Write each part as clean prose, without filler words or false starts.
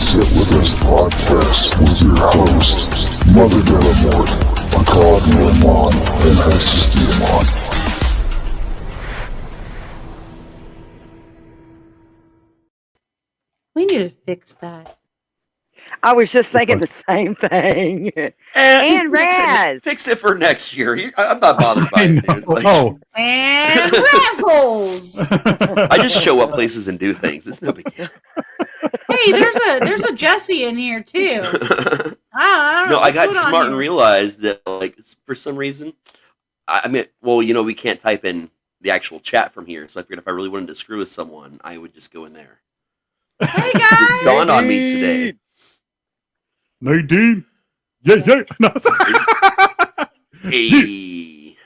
Sit With Us podcast with your hosts, Mother Delamort, Akad Rahman, and Hexus Diamond. We need to fix that. I was just thinking the same thing. And Raz. Fix it for next year. I'm not bothered by it, dude. Like, And Razzles. I just show up places and do things. It's no big deal. Hey, there's a Jesse in here too. I don't know. No, I got smart and realized that, like, for some reason, I mean, well, you know, we can't type in the actual chat from here, so I figured if I really wanted to screw with someone, I would just go in there. Hey guys, It's dawned on me today. Nadine, yeah. No, Hey.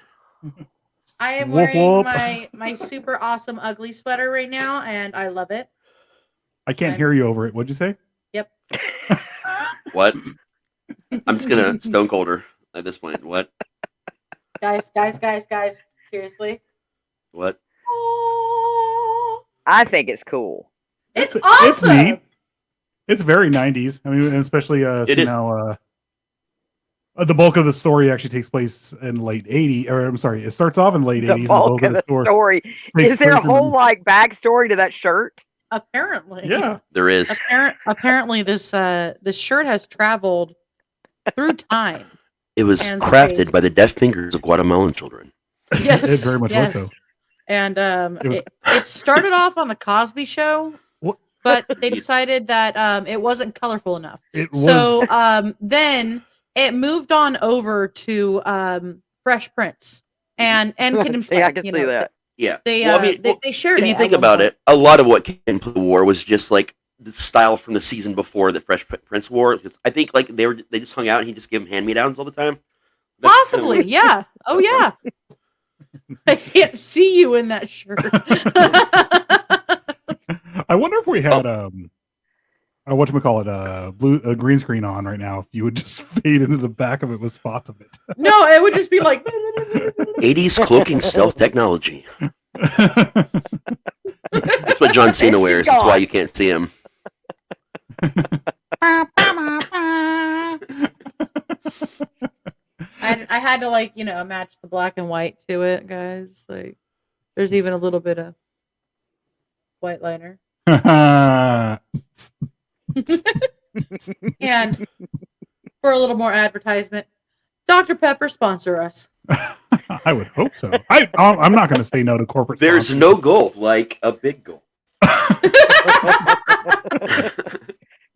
I am Whoop, wearing whoop. my super awesome ugly sweater right now, and I love it. I can't hear you over it. What'd you say? Yep. What? I'm just gonna stone cold her at this point. What? Guys. Seriously. What? I think it's cool. It's It's awesome. neat. It's very 90s. I mean, especially It is. now the bulk of the story actually takes place in late 80s, or I'm sorry, it starts off in late The 80s. bulk of the story. Is there a whole backstory to that shirt? Apparently. Yeah. There is. Apparently this shirt has traveled through time. It was And crafted space. by the deft fingers of Guatemalan children. Yes. It very much was so. And was- it started off on the Cosby Show, What? but they decided that it wasn't colorful enough. It was. So then it moved on over to Fresh Prince and Kid and Play. Yeah, I can see that. Yeah. They Well, I mean, they shared if it. you at think one about point. it, a lot of what Kid and Play wore was just like the style from the season before that Fresh Prince wore. Because I think like they just hung out and he just gave them hand-me-downs all the time. That's Possibly, kinda yeah. Oh yeah. I can't see you in that shirt. I wonder if we had whatchamacallit, blue green screen on right now. If you would just fade into the back of it with spots of it. No, it would just be like 80s cloaking stealth technology. That's what John Cena wears. That's why you can't see him. I had to match the black and white to it, guys. Like there's even a little bit of white liner. And for a little more advertisement, Dr. Pepper sponsor us. I would hope so. I'm not going to say no to corporate. There's sponsors. no gulp like a big gulp.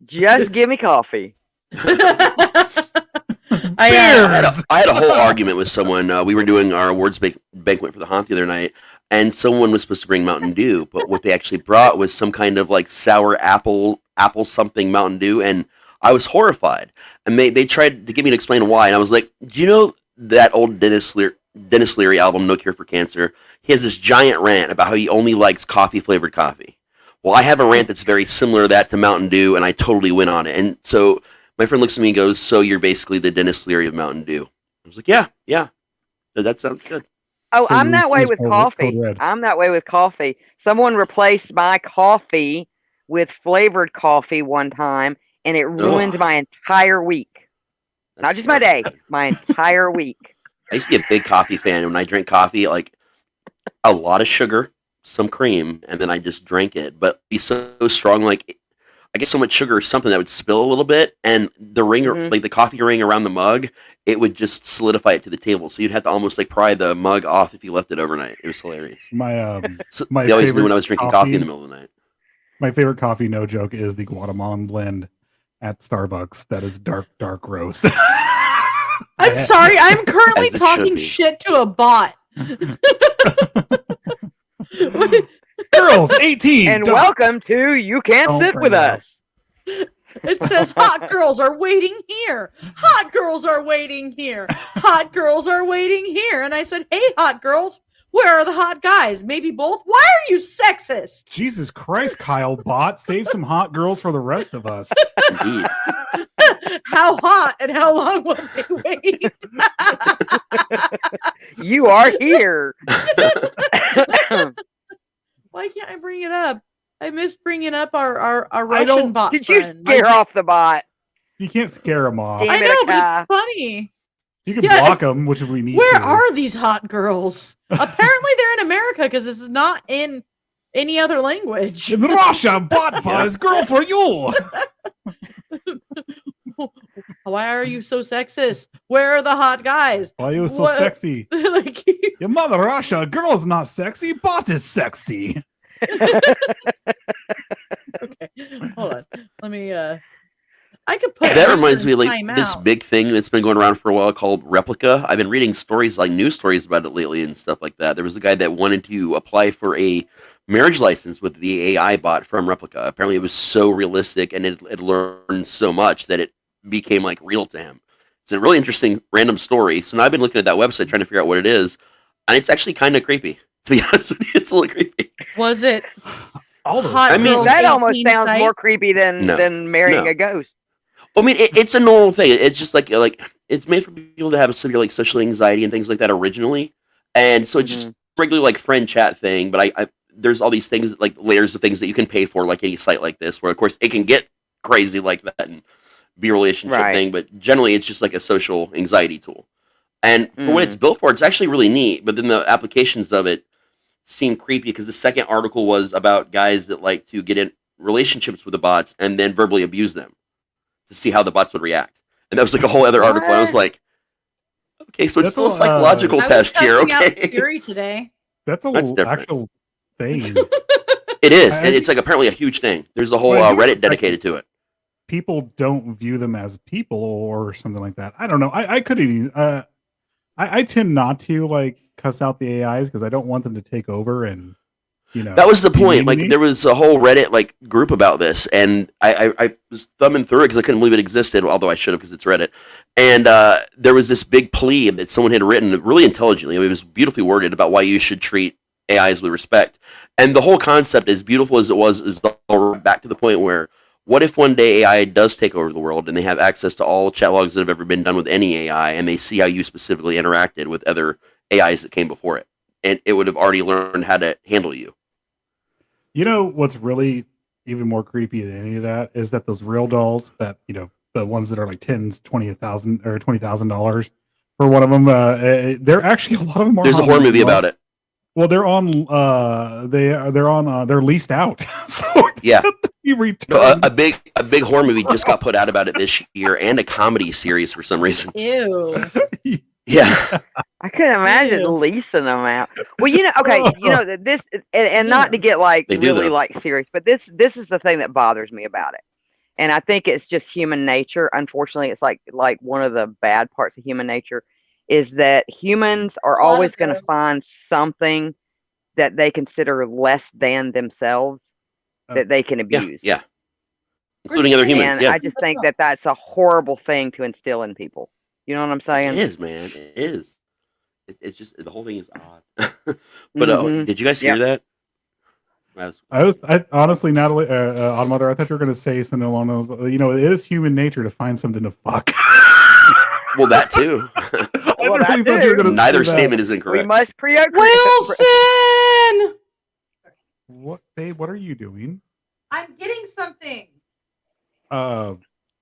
Just give me coffee. I had a whole argument with someone. We were doing our awards banquet for the haunt the other night, and someone was supposed to bring Mountain Dew, but what they actually brought was some kind of like sour apple something Mountain Dew, and I was horrified. And they tried to get me to explain why, and I was like, do you know that old Dennis Leary album, No Cure for Cancer? He has this giant rant about how he only likes coffee-flavored coffee. Well, I have a rant that's very similar to that to Mountain Dew, and I totally went on it. And so my friend looks at me and goes, so you're basically the Dennis Leary of Mountain Dew. I was like, yeah. That sounds good. Oh, So I'm you that way use with Code coffee. Red. I'm that way with coffee. Someone replaced my coffee with flavored coffee one time, and it ruined my entire week. Not just my day, my entire week. I used to be a big coffee fan. When I drink coffee, like a lot of sugar, some cream, and then I just drank it. But it'd be so strong, like I guess so much sugar or something that would spill a little bit, and the ring, like the coffee ring around the mug, it would just solidify it to the table. So you'd have to almost like pry the mug off if you left it overnight. It was hilarious. My They always knew when I was favorite drinking coffee in the middle of the night. My favorite coffee, no joke, is the Guatemalan blend at Starbucks. That is dark roast. I'm sorry. I'm currently As it should talking be. shit to a bot. Girls, 18. And don't- welcome to You Can't Don't Sit bring With it up. Us. It says hot girls are waiting here. Hot girls are waiting here. Hot girls are waiting here. And I said, hey, hot girls, where are the hot guys? Maybe both. Why are you sexist? Jesus Christ, Kyle Bot. Save some hot girls for the rest of us. Indeed. How hot and how long will they wait? You are here. Why can't I bring it up? I I miss bringing up our I Russian don't- bot Did you friend. scare off the bot? You can't scare them off. Damn I it, know, but Akai. it's funny. You can Yeah. block them, which we need Where to. are these hot girls? Apparently, they're in America because this is not in any other language. In Russia, bot buzz, girl for you. Why are you so sexist? Where are the hot guys? Why are you so What- sexy? like, Your mother Russia, girl's not sexy, bot is sexy. okay, hold on. Let me. I could put That Russia reminds me in of like this timeout. big thing that's been going around for a while called Replica. I've been reading stories, like news stories about it lately and stuff like that. There was a guy that wanted to apply for a marriage license with the AI bot from Replica. Apparently, it was so realistic and it learned so much that it became like real to him. It's a really interesting random story. So now I've been looking at that website trying to figure out what it is, and it's actually kind of creepy. To be honest with you, it's a little creepy. Was it All those. hot I mean, girls That almost 18 sounds site? more creepy than marrying No. a ghost. I mean, it's a normal thing. It's just like it's made for people to have severe like social anxiety and things like that originally, and so it's just regular like friend chat thing. But I there's all these things that, like layers of things that you can pay for, like any site like this, where of course it can get crazy like that and be a relationship Right. thing. But generally, it's just like a social anxiety tool. And for what it's built for, it's actually really neat. But then the applications of it seem creepy because the second article was about guys that like to get in relationships with the bots and then verbally abuse them to see how the bots would react. And that was like a whole other article. I was like, okay, so it's That's still a a- psychological I was test here, cussing out okay? Fury today. That's a That's different. actual thing. It is, I- and it's like apparently a huge thing. There's a whole Well, I think it's Reddit like- dedicated to it. People don't view them as people or something like that. I don't know. I could even. I tend not to like cuss out the AIs because I don't want them to take over and That was the be point. mean Like to me. there was a whole Reddit like group about this, and I was thumbing through it because I couldn't believe it existed. Although I should have because it's Reddit. And there was this big plea that someone had written really intelligently. It was beautifully worded about why you should treat AIs with respect. And the whole concept, as beautiful as it was, is back to the point where what if one day AI does take over the world and they have access to all chat logs that have ever been done with any AI, and they see how you specifically interacted with other AIs that came before it, and it would have already learned how to handle you. You know what's really even more creepy than any of that is that those real dolls that the ones that are like $20,000 or $20,000 for one of them. They're actually a lot of them are. There's a horror movie about it. Well, they're on. They're leased out. So Yeah. you No, return. a big horror movie just got put out about it this year, and a comedy series for some reason. Ew. Yeah, I couldn't imagine Ew. leasing them out. Well, okay, this, and not to get like They do, really though. like serious, but this is the thing that bothers me about it, and I think it's just human nature. Unfortunately, it's like one of the bad parts of human nature is that humans are A lot always of going to those. find something that they consider less than themselves that they can abuse. yeah, including other humans. And Yeah, I just think that that's a horrible thing to instill in people. You know what I'm saying? it is, man. It is. It's just the whole thing is odd. But Mhm. did you guys hear that? I honestly, Natalie, on Mother, I thought you were going to say something along those. It is human nature to find something to fuck. Well, that too. I Well, really that thought you were too. going to Neither say that. statement is We incorrect. must Wilson! What, babe? What are you doing? I'm getting something.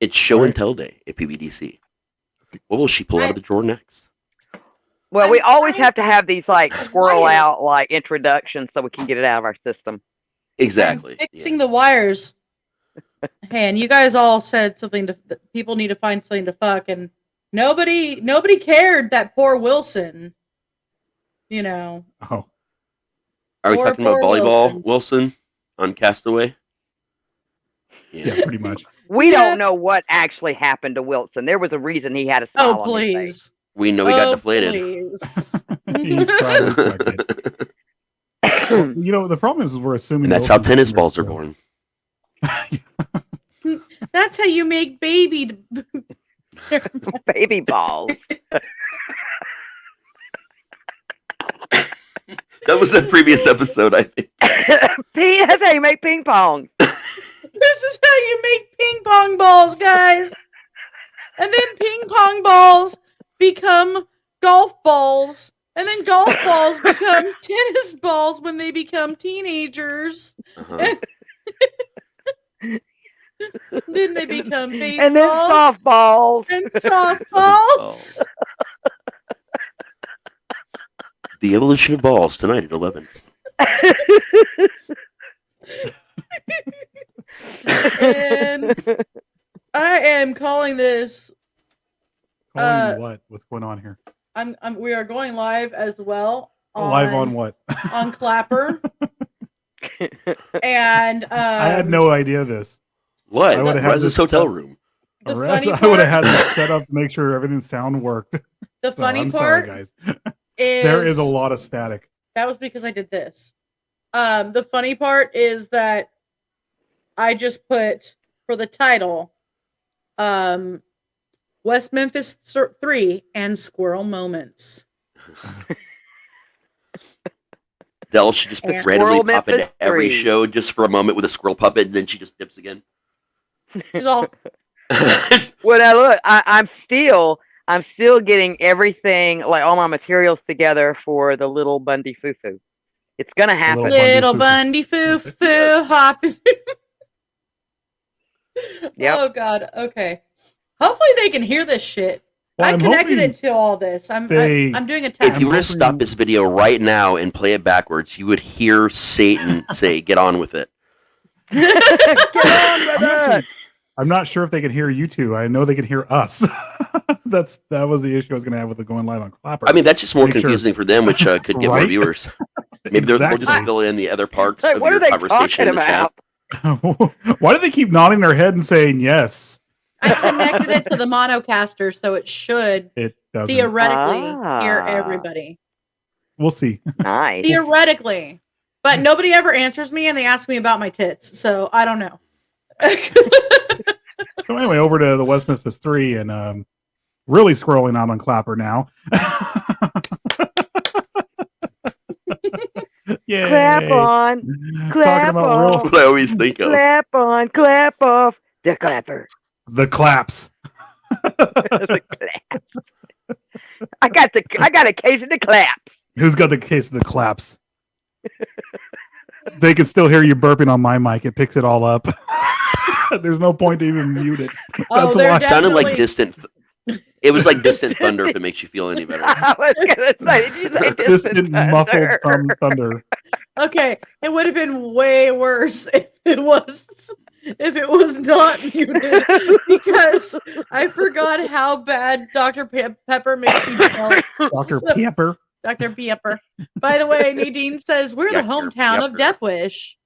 It's show Right. and tell day at PBDC. What will she pull out of the drawer next? Well, we I'm always trying- have to have these like squirrel Wire. out like introductions so we can get it out of our system. Exactly. I'm fixing the wires. Hey, and you guys all said something that people need to find something to fuck, and nobody cared that poor Wilson. Oh, Are we Poor, talking about poor volleyball, Wilson, on Castaway? yeah, pretty much. We Yeah. don't know what actually happened to Wilson. There was a reason he had a smile Oh, on his face. please. We know he got Oh, deflated. please. He's probably pregnant. The problem is we're assuming And that's how Wilson's tennis pregnant, balls are so- born. That's how you make baby. Baby balls. That was a previous episode, I think. That's how you make ping pong. This is how you make ping pong balls, guys. And then ping pong balls become golf balls. And then golf balls become tennis balls when they become teenagers. Uh-huh. Then they become And then baseballs softballs. and softballs. The evolution of balls tonight at 11. And I am calling this. Calling what? What's going on here? We are going live as well. Live on what? On Clapper. And I had no idea this. What? I would've Why had is this this hotel set- room? the The rest, funny I would have part, had this set up to make sure everything sound worked. the So, funny I'm part sorry, guys. is There is a lot of static. that was because I did this. The funny part is that I just put for the title, West Memphis 3 and Squirrel Moments. Dell should just And randomly Squirrel pop into Memphis every 3. show just for a moment with a squirrel puppet, and then she just dips again. She's all, Well, now look, I'm still getting everything, like all my materials together for the little Bundy Foo-Foo. It's gonna happen. little Bundy foo foo hoppy. Yep. Oh God. Okay. Hopefully they can hear this shit. Well, I I'm connected hoping it to all this. I'm they- doing a If test. you were to hoping- stop this video right now and play it backwards, you would hear Satan say, "Get on with it." Get on, brother. I'm not sure if they can hear you two. I know they can hear us. That was the issue I was going to have with the going live on Clapper. I mean, that's just more Make sure- confusing for them, which could get more Right? viewers. Maybe they'll just Exactly. fill in the other parts Like, of what your are they conversation talking in the chat. about? Why do they keep nodding their head and saying yes? I connected it to the monocaster, so it should It doesn't. theoretically hear Ah. everybody. We'll see. Nice. Theoretically. But nobody ever answers me and they ask me about my tits, so I don't know. So anyway, over to the West Memphis 3 and really scrolling out on Clapper now. Yay. Clap on, Talking clap about on. real That's what I always think of. clap on, clap off. The clapper. the claps. The claps. I got a case of the claps. Who's got the case of the claps? They can still hear you burping on my mic. It picks it all up. There's no point to even mute it. Oh, That's they're why. It sounded like definitely- distant. It was like distant thunder. If it makes you feel any better. I was gonna say, did you say Distant muffled thunder. Okay, it would have been way worse if it was not muted because I forgot how bad Dr. Pepper makes me feel. Dr. So- Pepper. Dr. Pepper. By the way, Nadine says we're the Dr. hometown of Pepper. Death Wish.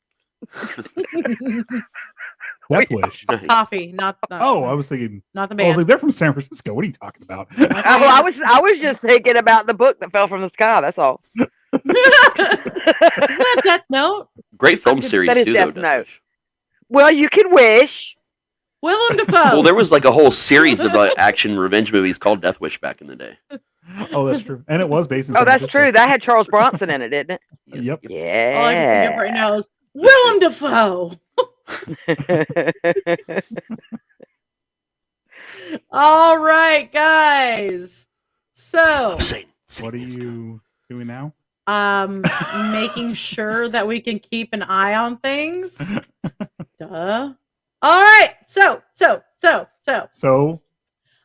Death Wish. Nice. Coffee, not Oh, I was thinking. not the I was band. like, they're from San Francisco. What are you talking about? I was just thinking about the book that fell from the sky. That's all. Isn't that Death Note? Great film That series is too, though. Death Death Note. Wish. Well, you can wish. Willem Dafoe. Well, there was like a whole series of action revenge movies called Death Wish back in the day. Oh, that's true. And it was based in Oh, San that's Francisco. true. That had Charles Bronson in it, didn't it? Yep. All I can think of right Yeah. now is Willem Dafoe. All right, guys. So, Satan. What are you doing now? making sure that we can keep an eye on things. Duh. All right. So, So,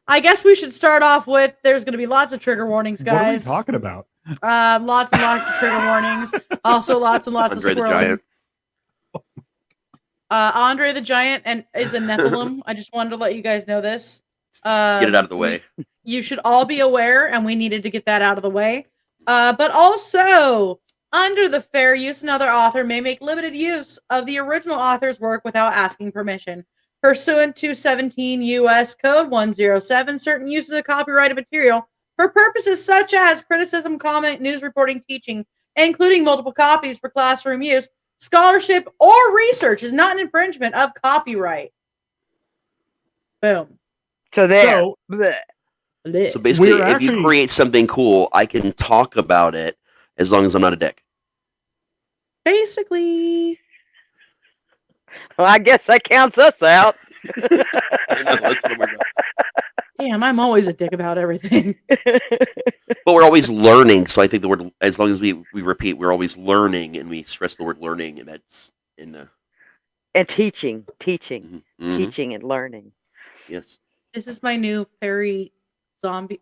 I guess we should start off with there's going to be lots of trigger warnings, what are we guys. talking about? Lots and lots of trigger warnings. Also, lots and lots Andre of the squirreling. Giant. Andre the Giant and is a Nephilim. I just wanted to let you guys know this. Get it out of the way. You should all be aware, and we needed to get that out of the way. But also, under the fair use, another author may make limited use of the original author's work without asking permission. Pursuant to 17 U.S. Code 107, certain uses of copyrighted material for purposes such as criticism, comment, news reporting, teaching, including multiple copies for classroom use, scholarship, or research is not an infringement of copyright. Boom. So there. So, Blech. Lit. So basically, We're if actually- you create something cool, I can talk about it as long as I'm not a dick. Basically. Well, I guess that counts us out. I know, that's what we're doing. Damn, I'm always a dick about everything. But we're always learning, so I think the word, as long as we repeat, we're always learning, and we stress the word learning, and that's in the And teaching, Mhm. teaching and learning. Yes. This is my new fairy zombie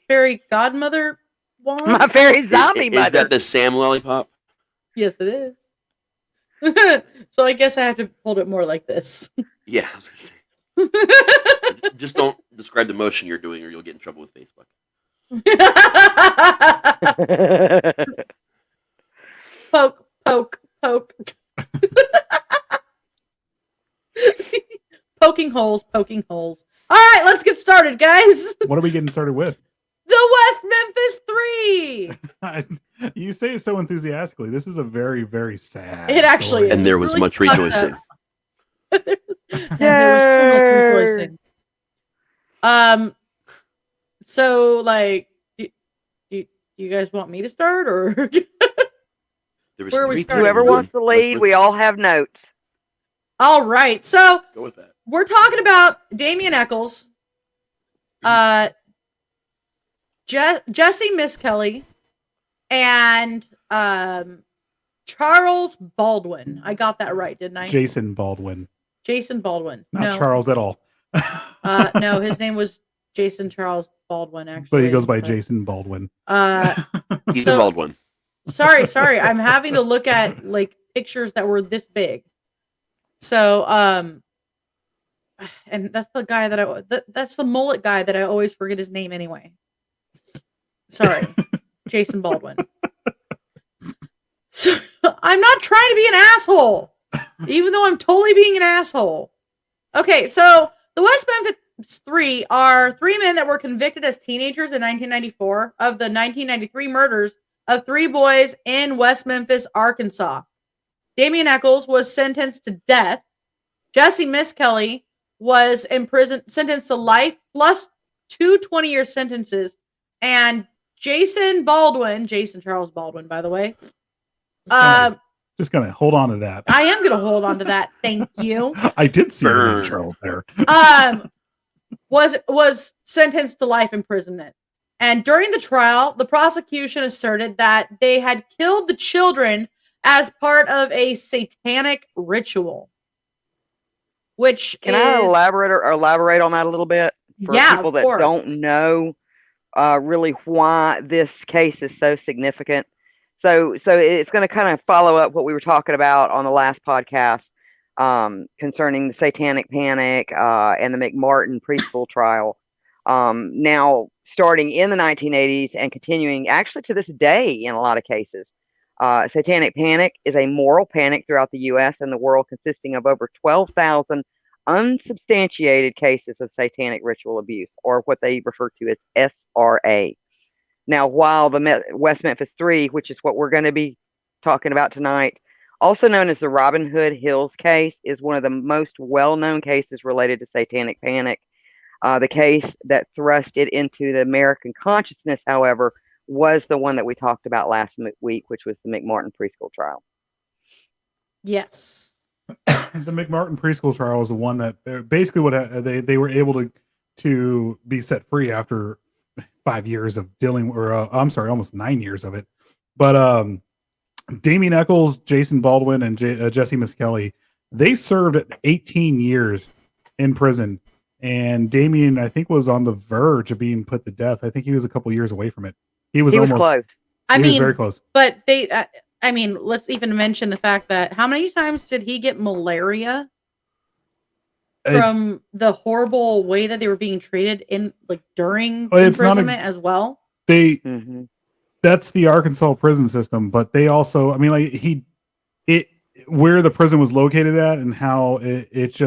fairy godmother wand. My fairy zombie Is mother. that the Sam lollipop? Yes, it is. So I guess I have to hold it more like this. Yeah. I was gonna say. Just don't describe the motion you're doing, or you'll get in trouble with Facebook. Poke, poke, poke. Poking holes, poking holes. All right, let's get started, guys. What are we getting started with? The West Memphis Three. You say it so enthusiastically. This is a very, very sad It actually story. is. And there was Really much fucked up. rejoicing. And there was so much rejoicing. So like, do you guys want me to start, or There was Where are we three starting? Whoever people wants to in West lead, we Memphis. all have notes. all right? So Go with that. we're talking about Damien Eccles, Jesse Miss Kelly, and Charles Baldwin. I got that right, didn't I? Jason Baldwin, Jason Baldwin. not No, Charles at all. no, his name was Jason Charles Baldwin. Actually, But he goes by Jason Baldwin. He's So- a bald one. Sorry. I'm having to look at like pictures that were this big. So, and that's the guy that's the mullet guy that I always forget his name anyway. Sorry, Jason Baldwin. So, I'm not trying to be an asshole, even though I'm totally being an asshole. Okay, so the West Memphis Three are three men that were convicted as teenagers in 1994 of the 1993 murders of three boys in West Memphis, Arkansas. Damien Eccles was sentenced to death. Jesse Miss Kelly was sentenced to life plus two 20-year sentences. And Jason Charles Baldwin, by the way. Just gonna hold on to that. I am going to hold on to that. Thank you. I did see your name, Burn. Charles there. Was sentenced to life imprisonment. And during the trial, the prosecution asserted that they had killed the children as part of a satanic ritual. Which Can I elaborate on that a little bit for yeah, people of that course. don't know really why this case is so significant? So it's going to kind of follow up what we were talking about on the last podcast concerning the satanic panic and the McMartin preschool trial. Now, starting in the 1980s and continuing actually to this day in a lot of cases, satanic panic is a moral panic throughout the U.S. and the world, consisting of over 12,000 unsubstantiated cases of satanic ritual abuse, or what they refer to as SRA. Now, while the West Memphis Three, which is what we're going to be talking about tonight, also known as the Robin Hood Hills case, is one of the most well-known cases related to satanic panic. The case that thrust it into the American consciousness, however, was the one that we talked about last week, which was the McMartin preschool trial. Yes. The McMartin preschool trial is the one that basically what they were able to be set free after 5 years of dealing, or I'm sorry, almost 9 years of it. But Damien Eccles, Jason Baldwin, and Jesse Miss Kelly, they served 18 years in prison. And Damien, I think, was on the verge of being put to death. I think he was a couple years away from it. He was almost close. I he was mean, very close. but they, I mean, let's even mention the fact that how many times did he get malaria from the horrible way that they were being treated in, like, during It's not imprisonment as well? That's the Arkansas prison system, but they also, I mean, like where the prison was located at and how it's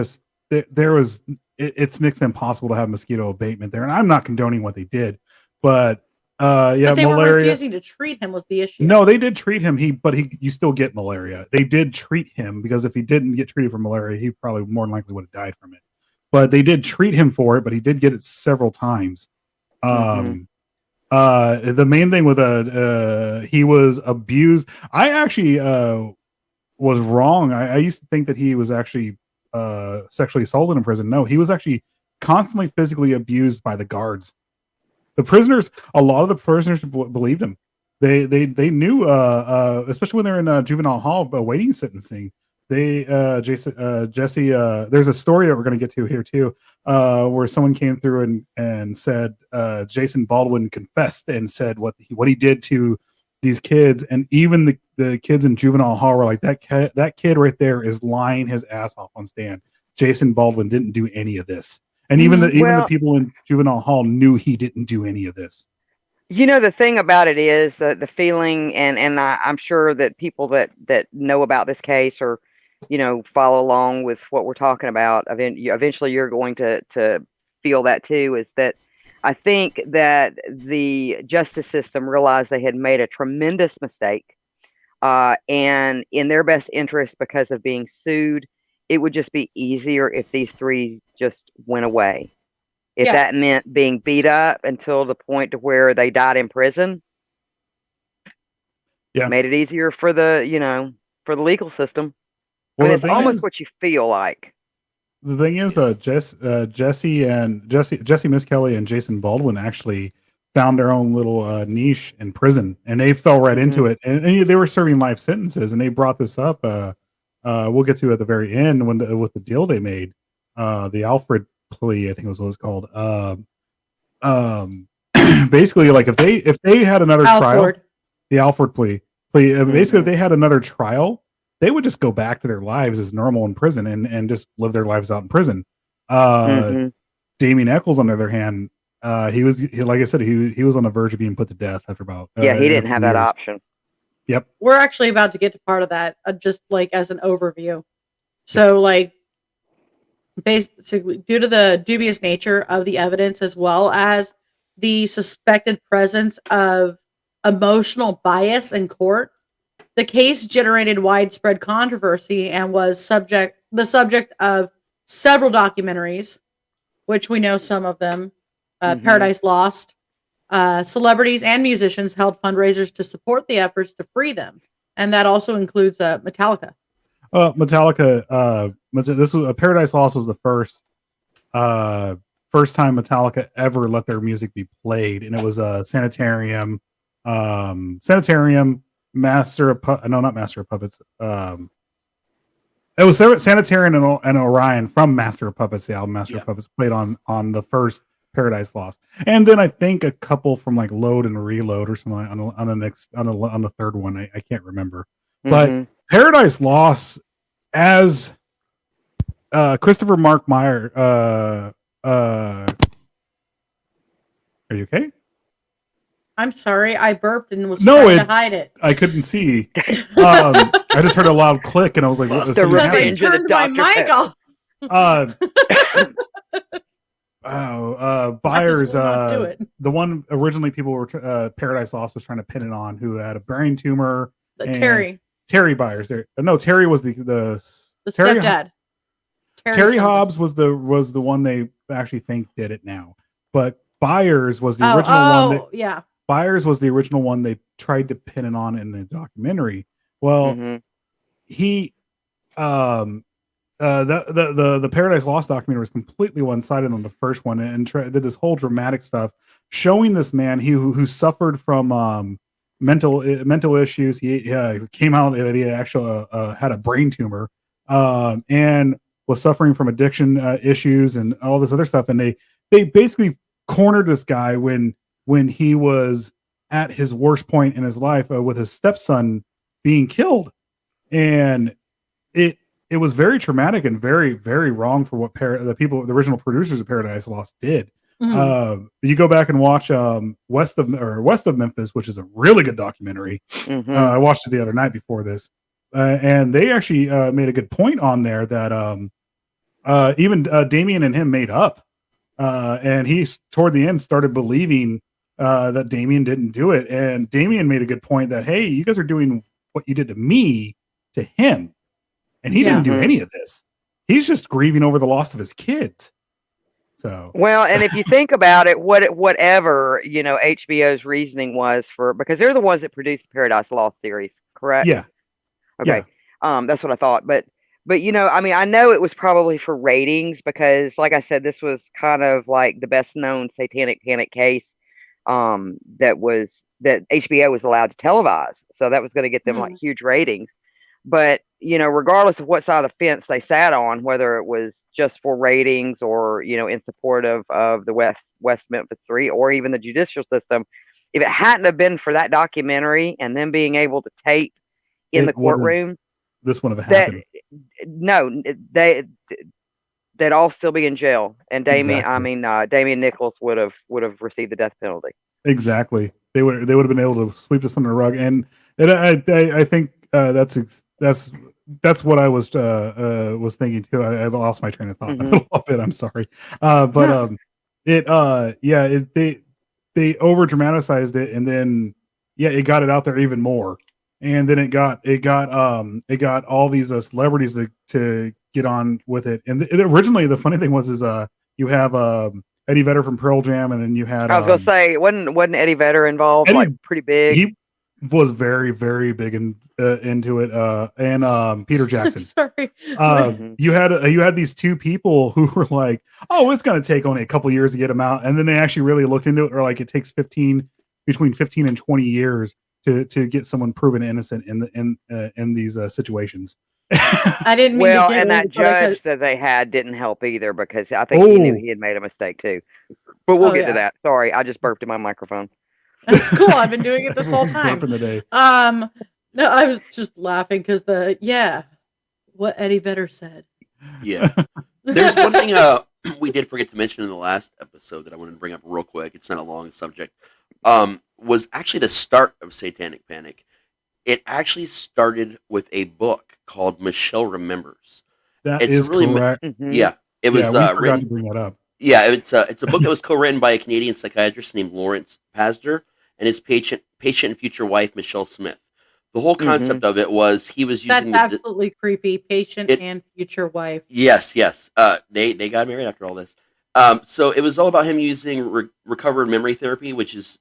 next to impossible to have mosquito abatement there. And I'm not condoning what they did, but yeah, But they were malaria. refusing to treat him was the issue. No, they did treat him. You still get malaria. They did treat him, because if he didn't get treated for malaria, he probably more than likely would have died from it. But they did treat him for it, but he did get it several times. The main thing with he was abused. I actually was wrong. I used to think that he was actually sexually assaulted in prison. No, he was actually constantly physically abused by the guards. A lot of the prisoners believed him. they knew, especially when they're in juvenile hall awaiting sentencing. Jesse, there's a story that we're going to get to here too, where someone came through and said Jason Baldwin confessed and said what he did to these kids, and even the kids in juvenile hall were like, that kid right there is lying his ass off on stand. Jason Baldwin didn't do any of this, and even the people in juvenile hall knew he didn't do any of this. You know, the thing about it is the feeling, and I'm sure that people that know about this case or, follow along with what we're talking about, eventually you're going to feel that too, is that I think that the justice system realized they had made a tremendous mistake, and in their best interest, because of being sued, it would just be easier if these three just went away. If that meant being beat up until the point to where they died in prison, made it easier for the legal system. Well, it's almost what you feel like. The thing is, Jesse Miss Kelly and Jason Baldwin actually found their own little niche in prison, and they fell right into it. And they were serving life sentences, and they brought this up. We'll get to at the very end with the deal they made, the Alfred plea, I think was what it was called. Basically, like if they had another trial, the Alford plea. Basically, if they had another trial, they would just go back to their lives as normal in prison and just live their lives out in prison. Damien Eccles, on the other hand, he was on the verge of being put to death after about he didn't have that option. Yep. We're actually about to get to part of that, just like as an overview. So, like, basically, due to the dubious nature of the evidence, as well as the suspected presence of emotional bias in court, the case generated widespread controversy and was the subject of several documentaries, which we know some of them. Paradise Lost. Celebrities and musicians held fundraisers to support the efforts to free them, and that also includes Metallica. Metallica. This was Paradise Lost was the first time Metallica ever let their music be played, and it was Sanitarium, Master of not Master of Puppets. It was Sanitarium and Orion from Master of Puppets. The album Master of Puppets played on the first Paradise Lost, and then I think a couple from like Load and Reload or something on the third one. I can't remember, but Paradise Lost as Christopher Mark Meyer. Are you okay? I'm sorry, I burped and was trying to hide it. I couldn't see. I just heard a loud click, and I was like, "What's because I turned my mic off." Byers, the one originally people were Paradise Lost was trying to pin it on, who had a brain tumor. Terry Byers. Terry was the stepdad. Terry Hobbs was the one they actually think did it now, but Byers was the original one. Byers was the original one they tried to pin it on in the documentary. Well, he the Paradise Lost documentary was completely one-sided on the first one, and did this whole dramatic stuff showing this man who suffered from mental issues. He came out that he actually had a brain tumor, and was suffering from addiction issues and all this other stuff. And they basically cornered this guy when he was at his worst point in his life, with his stepson being killed, and it was very traumatic and very, very wrong for what the original producers of Paradise Lost did. You go back and watch West of Memphis, which is a really good documentary. I watched it the other night before this, and they actually made a good point on there that even Damien and him made up, and he toward the end started believing that Damien didn't do it, and Damien made a good point that, hey, you guys are doing what you did to me to him. And he didn't do any of this. He's just grieving over the loss of his kids. So well, and if you think about it, whatever HBO's reasoning was because they're the ones that produced the Paradise Lost series, correct? Yeah. Okay. Yeah. That's what I thought, but I know it was probably for ratings because, like I said, this was kind of like the best known satanic panic case that was that HBO was allowed to televise. So that was going to get them like Mm. huge ratings. But regardless of what side of the fence they sat on, whether it was just for ratings or in support of the West Memphis Three or even the judicial system, if it hadn't have been for that documentary and them being able to tape in the courtroom, this wouldn't have that happened. no, they'd all still be in jail, and Exactly. Damian Nichols would have received the death penalty. Exactly. They would have been able to sweep this under the rug, and I think that's what I was thinking too. I lost my train of thought a little bit. I'm sorry, but they over dramatized it, and then it got it out there even more, and then it got all these celebrities to get on with it. And originally, the funny thing was you have Eddie Vedder from Pearl Jam, and then you had I was gonna say, wasn't Eddie Vedder involved? Like pretty big. He was very, very big into it, and Peter Jackson. Sorry. You had these two people who were like, "Oh, it's going to take only a couple years to get them out," and then they actually really looked into it. Or like, it takes between 15 and 20 years to get someone proven innocent in these situations. I didn't mean well, to get and that rude, but I judge that they had didn't help either, because I think he knew he had made a mistake too. But we'll get to that. Sorry, I just burped in my microphone. That's cool. I've been doing it this whole time. Burp in the day. No, I was just laughing because what Eddie Vedder said. Yeah. There's one thing we did forget to mention in the last episode that I wanted to bring up real quick. It's not a long subject. Was actually the start of Satanic Panic. It actually started with a book called Michelle Remembers. That is really correct. Yeah, it was we forgot written. to bring that up. Yeah, it's a book that was co-written by a Canadian psychiatrist named Lawrence Pasder and his patient and future wife Michelle Smith. The whole concept of it was he was using that's absolutely creepy. Patient and future wife. Yes. They got married after all this. So it was all about him using recovered memory therapy, which is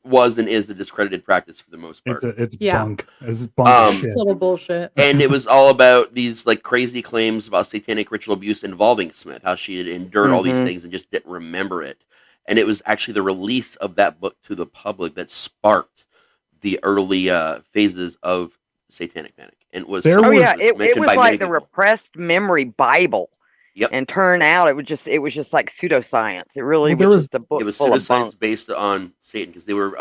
was and is a discredited practice for the most part. It's bunk. It's bunk. It's total bullshit. And it was all about these like crazy claims about satanic ritual abuse involving Smith, how she had endured all these things and just didn't remember it. And it was actually the release of that book to the public that sparked the early phases of Satanic Panic. And it was it was like the repressed memory Bible. Yep. And turned out it was just like pseudoscience. It really was just a book. It was full pseudoscience of bunk. based on Satan, because they were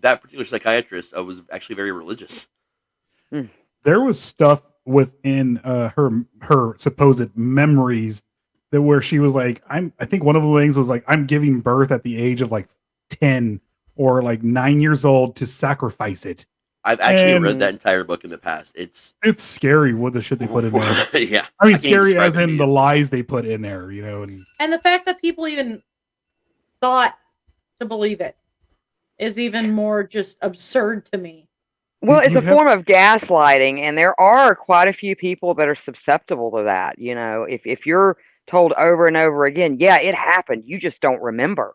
that particular psychiatrist was actually very religious. There was stuff within her supposed memories that where she was like, I think one of the things was like, I'm giving birth at the age of like 10 or like 9 years old to sacrifice it. I've actually read that entire book in the past. It's scary what the shit they put in there. Yeah. I mean, scary as in the lies they put in there, And the fact that people even thought to believe it is even more just absurd to me. Well, it's a form of gaslighting, and there are quite a few people that are susceptible to that. If you're told over and over again, yeah, it happened, you just don't remember.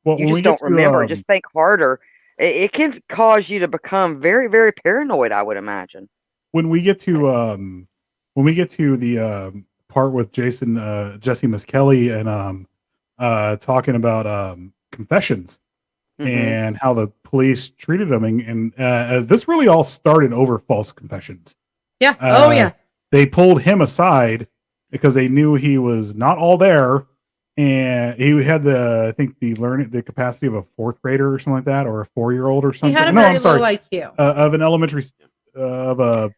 Well, you just don't remember. Just think harder. It can cause you to become very, very paranoid, I would imagine. When we get to the part with Jesse Miskelly and talking about confessions and how the police treated him, and this really all started over false confessions. Yeah. They pulled him aside because they knew he was not all there. And he had the capacity of a fourth grader or something like that, or a 4-year-old or something. He had a very low IQ of an elementary of a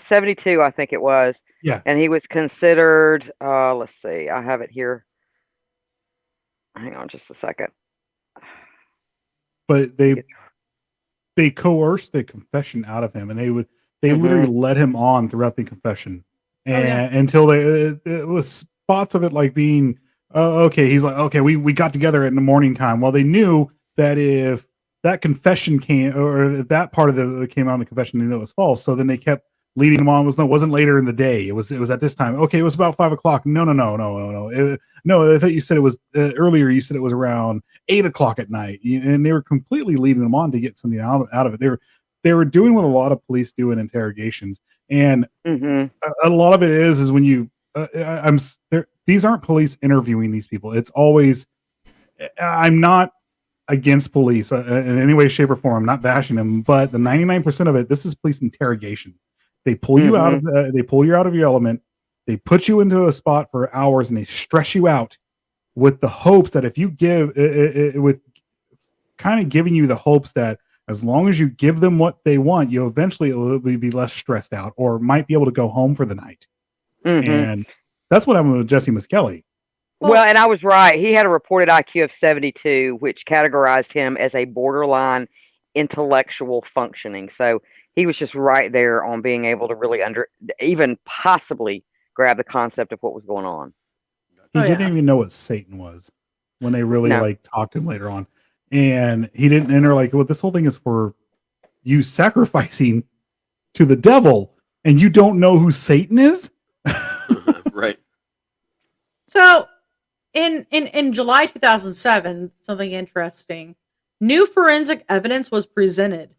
72, I think it was. Yeah, and he was considered. Let's see, I have it here. Hang on, just a second. But they coerced the confession out of him, and they literally led him on throughout the confession, and until it was spots of it like being. Okay, he's like, okay, we got together in the morning time. Well, they knew that if that confession came, or if that part of it came out in the confession, they knew it was false. So then they kept leading him on. It wasn't later in the day. It was at this time. Okay, it was about 5 o'clock. No. No, I thought you said it was earlier. You said it was around 8 o'clock at night, and they were completely leading him on to get something out of it. They were doing what a lot of police do in interrogations, and a lot of it is when you. I'm there. These aren't police interviewing these people. It's always. I'm not against police in any way, shape, or form. I'm not bashing them, but the 99% of it, this is police interrogation. They pull you out of your element. They put you into a spot for hours and they stress you out with the hopes that if you give with kind of giving you the hopes that as long as you give them what they want, you eventually will be less stressed out or might be able to go home for the night. And that's what happened with Jesse Miskelly. Well, and I was right. He had a reported IQ of 72, which categorized him as a borderline intellectual functioning. So he was just right there on being able to really even possibly grab the concept of what was going on. He didn't even know what Satan was when they really like talked to him later on. And he didn't enter like, well, this whole thing is for you sacrificing to the devil and you don't know who Satan is? Right. So in July 2007, something interesting, new forensic evidence was presented.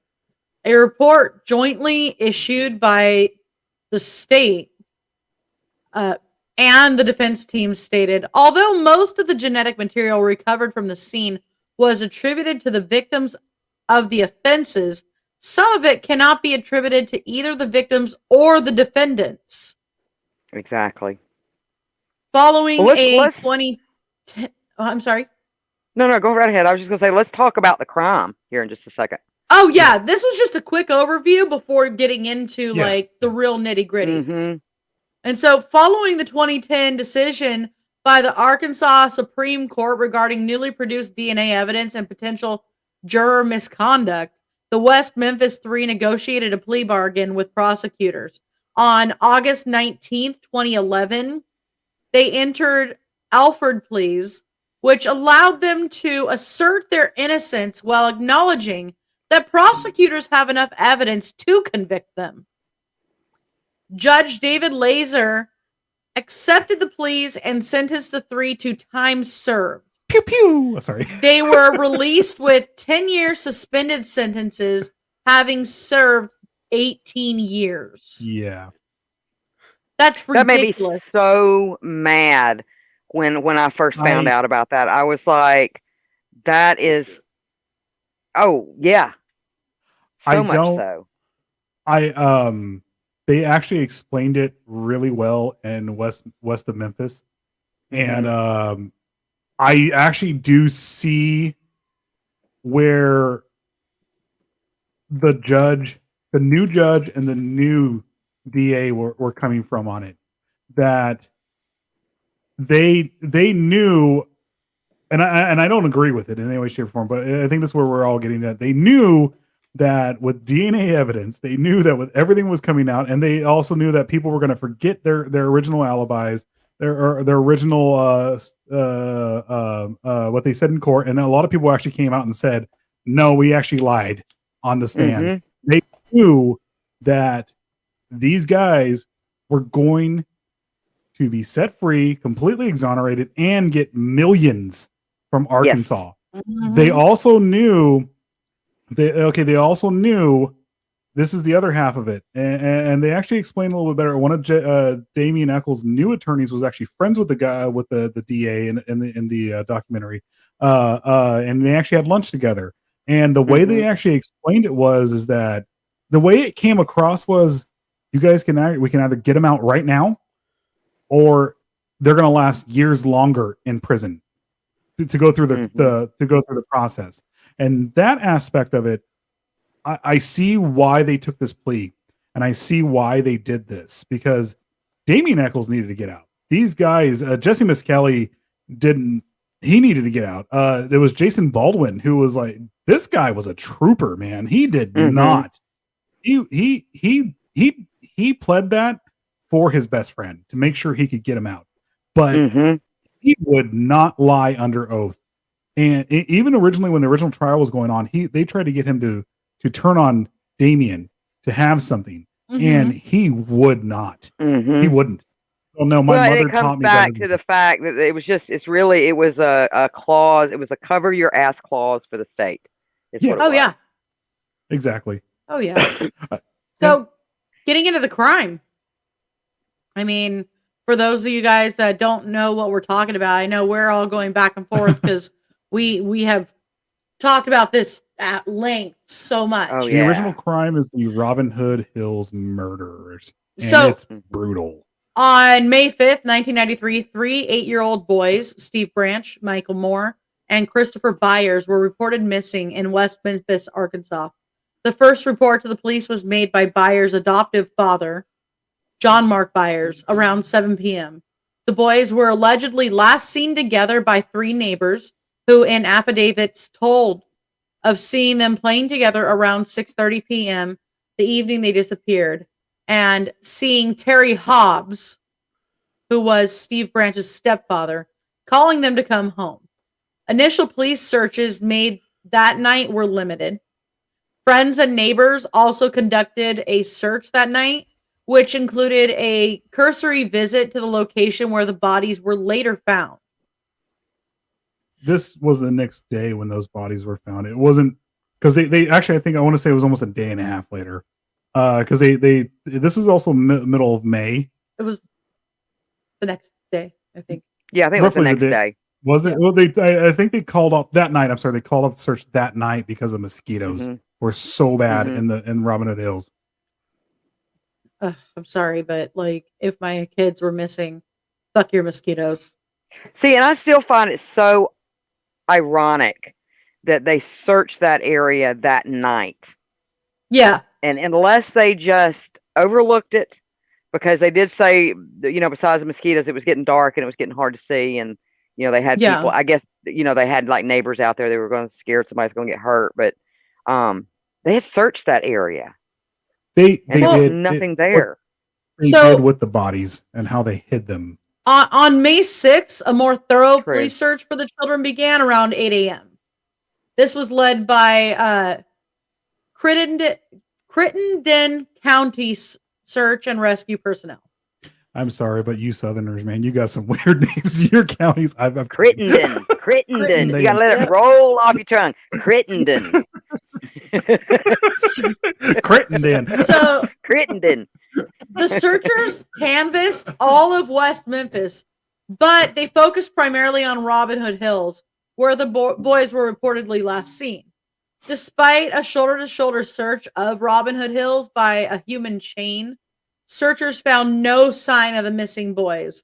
A report jointly issued by the state and the defense team stated, although most of the genetic material recovered from the scene was attributed to the victims of the offenses, some of it cannot be attributed to either the victims or the defendants. Exactly. Following I'm sorry. No, go right ahead. I was just going to say, let's talk about the crime here in just a second. Oh, yeah. This was just a quick overview before getting into like the real nitty gritty. And so following the 2010 decision by the Arkansas Supreme Court regarding newly produced DNA evidence and potential juror misconduct, the West Memphis Three negotiated a plea bargain with prosecutors. On August 19th, 2011, they entered Alford pleas, which allowed them to assert their innocence while acknowledging that prosecutors have enough evidence to convict them. Judge David Laser accepted the pleas and sentenced the three to time served. Pew pew. Sorry. They were released with 10-year suspended sentences, having served 18 years. Yeah. That's ridiculous. That made me so mad when I first found out about that. I was like, that is, oh yeah. So much so. They actually explained it really well in west of Memphis. And I actually do see where the new judge and the new DA were coming from on it. That they knew, and I don't agree with it in any way, shape, or form, but I think that's where we're all getting at. They knew that with DNA evidence, they knew that with everything was coming out, and they also knew that people were going to forget their original alibis, their original what they said in court, and a lot of people actually came out and said, "No, we actually lied on the stand." They knew that these guys were going to be set free, completely exonerated, and get millions from Arkansas. They also knew. They also knew this is the other half of it, and they actually explained a little bit better. One of Damian Eccles' new attorneys was actually friends with the guy with the DA in the documentary, and they actually had lunch together. And the way they actually explained it is that the way it came across was, you guys we can either get them out right now, or they're going to last years longer in prison to go through the process. And that aspect of it, I see why they took this plea, and I see why they did this, because Damian Eccles needed to get out. These guys, Jesse Miskelly didn't. He needed to get out. There was Jason Baldwin, who was like, this guy was a trooper, man. He did not. He pled that for his best friend to make sure he could get him out, but he would not lie under oath. And even originally, when the original trial was going on, they tried to get him to turn on Damien to have something, and he would not. He wouldn't. Oh no, my mother taught me back to the fact that it was a clause. It was a cover your ass clause for the state. Yeah. Exactly. Oh yeah. So, getting into the crime. I mean, for those of you guys that don't know what we're talking about, I know we're all going back and forth because we have talked about this at length so much. Oh, The yeah. original crime is the Robin Hood Hills murders. And So- it's brutal. On May 5th, 1993, 3 8-year-old boys, Steve Branch, Michael Moore, and Christopher Byers, were reported missing in West Memphis, Arkansas. The first report to the police was made by Byers' adoptive father, John Mark Byers, around 7 p.m. The boys were allegedly last seen together by 3 neighbors who, in affidavits, told of seeing them playing together around 6:30 p.m. the evening they disappeared, and seeing Terry Hobbs, who was Steve Branch's stepfather, calling them to come home. Initial police searches made that night were limited. Friends and neighbors also conducted a search that night, which included a cursory visit to the location where the bodies were later found. This was the next day when those bodies were found. It wasn't because they actually, I think I want to say it was almost a day and a half later. Because this is also middle of May. It was the next day, I think. Yeah, I think it was the Roughly next the day. Was it? Yeah. Well, I think they called off that night. I'm sorry, they called off the search that night because the mosquitoes Mhm. were so bad Mhm. in Robin Hood Hills. I'm sorry, but like, if my kids were missing, fuck your mosquitoes. See, and I still find it so ironic that they searched that area that night. Yeah, And unless they just overlooked it, because they did say, besides the mosquitoes, it was getting dark and it was getting hard to see. And, they had Yeah. people, I guess, they had like neighbors out there. They were going to scared somebody's going to get hurt. But they had searched that area. They And there was did nothing what there. They So- did with the bodies and how they hid them. on May 6th, a more thorough True. police search for the children began around 8 a.m. This was led by Crittenden County Search and Rescue personnel. I'm sorry, but you Southerners, man, you got some weird names in your counties. I've Crittenden. Crittenden. You got to let Yep. it roll off your tongue. Crittenden. Crittenden. So Crittenden. the searchers canvassed all of West Memphis, but they focused primarily on Robin Hood Hills, where the boys were reportedly last seen. Despite a shoulder-to-shoulder search of Robin Hood Hills by a human chain, searchers found no sign of the missing boys.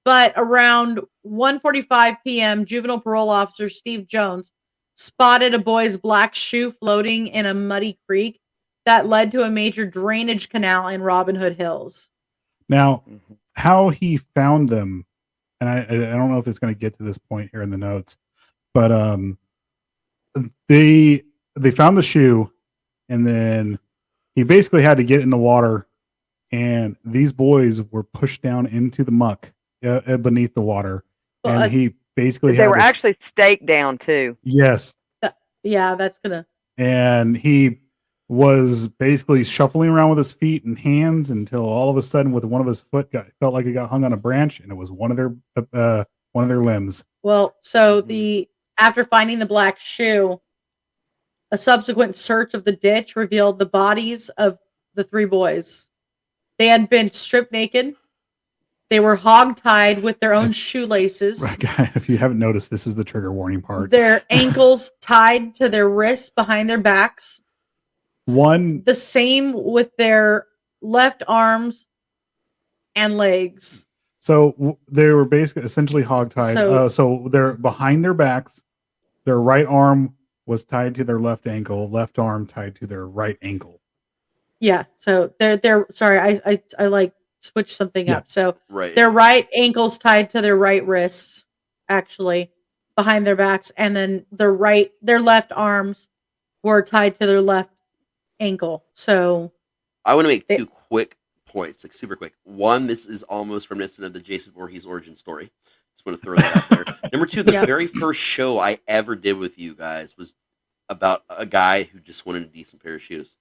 But around 1:45 p.m., juvenile parole officer Steve Jones spotted a boy's black shoe floating in a muddy creek that led to a major drainage canal in Robin Hood Hills. Now, Mhm. how he found them, and I don't know if it's going to get to this point here in the notes, but they found the shoe, and then he basically had to get in the water, and these boys were pushed down into the muck beneath the water, Well, and he basically They had were to actually staked down too. yes, Yeah, that's gonna. and he was basically shuffling around with his feet and hands until all of a sudden, with one of his foot felt like it got hung on a branch, and it was one of their limbs. Well, so Mhm. after finding the black shoe, a subsequent search of the ditch revealed the bodies of the 3 boys. They had been stripped naked. They were hog-tied with their own shoelaces. If you haven't noticed, this is the trigger warning part. Their ankles tied to their wrists behind their backs. One, The same with their left arms and legs. so they were basically essentially hogtied. So- So they're behind their backs. Their right arm was tied to their left ankle. Left arm tied to their right ankle. Yeah. So they're sorry, I like switched something Yeah. up. So Right. their right ankles tied to their right wrists, actually, behind their backs, and then their left arms were tied to their left ankle. So I want to make They- 2 quick points, like super quick. One, this is almost reminiscent of the Jason Voorhees origin story. Just want to throw that out there. Number 2, the Yep. very first show I ever did with you guys was about a guy who just wanted a decent pair of shoes.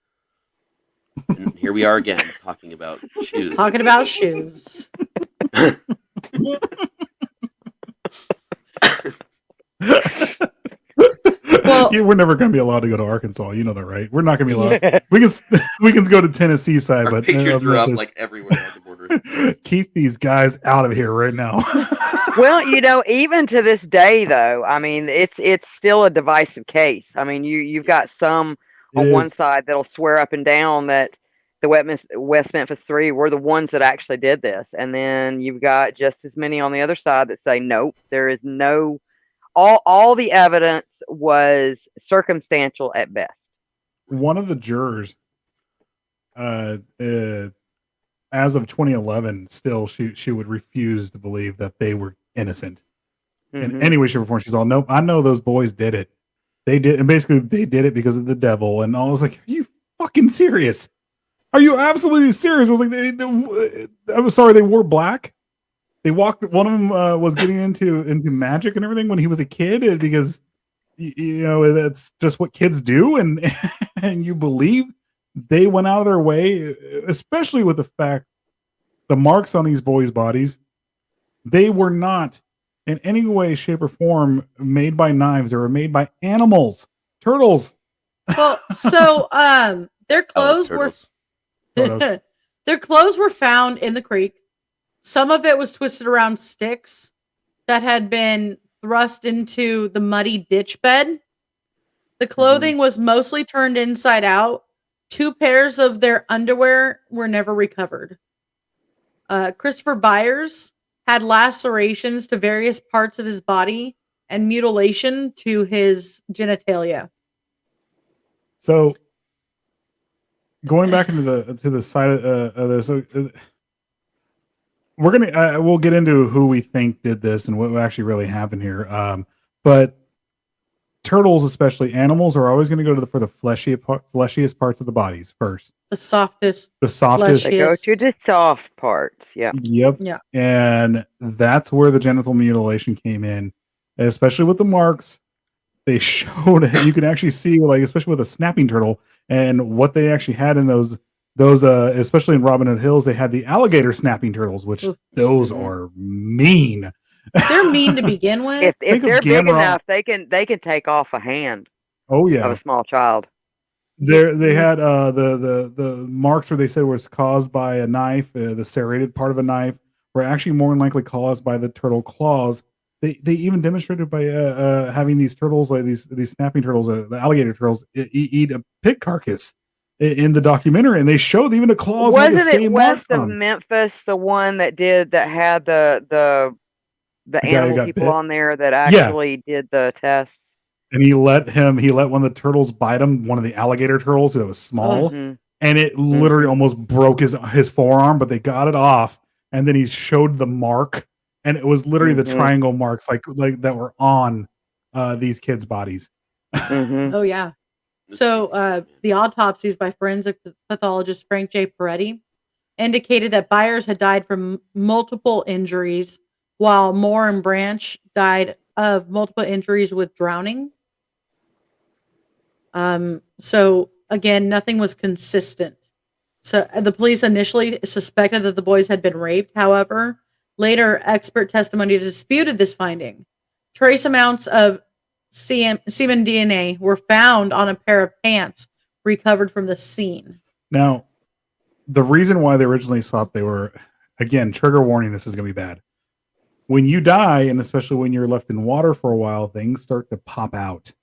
And here we are again talking about shoes. talking about shoes. Well- Yeah, we're never going to be allowed to go to Arkansas. You know that, right? We're not going to be allowed. We can go to Tennessee side, Our but pictures are up Memphis. like everywhere on the border. Keep these guys out of here right now. Well, even to this day, though, I mean, it's still a divisive case. I mean, you've got some It on one is. side that'll swear up and down that the West Memphis Three were the ones that actually did this, and then you've got just as many on the other side that say nope, there is no. All the evidence was circumstantial at best. One of the jurors, as of 2011, still she would refuse to believe that they were innocent in any way, shape, or form. She's all, nope, I know those boys did it. They did, and basically they did it because of the devil. And I was like, are you fucking serious? Are you absolutely serious? I was like, I was sorry, they wore black. They walked. One of them was getting into magic and everything when he was a kid, because that's just what kids do, and and you believe they went out of their way, especially with the fact the marks on these boys' bodies, they were not in any way, shape, or form made by knives. They were made by animals, turtles. Well, so their I like clothes were turtles. Photos. their clothes were found in the creek. Some of it was twisted around sticks that had been thrust into the muddy ditch bed. The clothing was mostly turned inside out. 2 pairs of their underwear were never recovered. Christopher Byers had lacerations to various parts of his body and mutilation to his genitalia. So, going back into the side of this, we're gonna we'll get into who we think did this and what actually really happened here. But turtles, especially animals, are always going to go for the fleshiest parts of the bodies first. The softest. The softest. They go to the soft parts. Yeah. Yep. Yeah. And that's where the genital mutilation came in, especially with the marks. They showed you can actually see, like, especially with a snapping turtle, and what they actually had in those especially in Robin Hood Hills, they had the alligator snapping turtles, which those are mean. They're mean to begin with. If they're big enough, they can take off a hand Oh of yeah. a small child. They had the marks where they said was caused by a knife, the serrated part of a knife, were actually more than likely caused by the turtle claws. They even demonstrated by having these turtles, like these snapping turtles, the alligator turtles, eat a pig carcass in the documentary, and they showed even the claws had the Wasn't same it marks west of on 'em. Memphis the one that had the guy who animal got people bit? on there that actually did the test? And he let one of the turtles bite him, one of the alligator turtles that was small, Mhm. and it literally almost broke his forearm, but they got it off, and then he showed the mark, and it was literally the triangle marks like that were on these kids' bodies. Mhm. Oh yeah. So the autopsies by forensic pathologist Frank J. Peretti indicated that Byers had died from multiple injuries, while Moore and Branch died of multiple injuries with drowning. So again, nothing was consistent. So the police initially suspected that the boys had been raped. However, later expert testimony disputed this finding. Trace amounts of semen DNA were found on a pair of pants recovered from the scene. Now, the reason why they originally thought they were, again, trigger warning, this is going to be bad. When you die, and especially when you're left in water for a while, things start to pop out.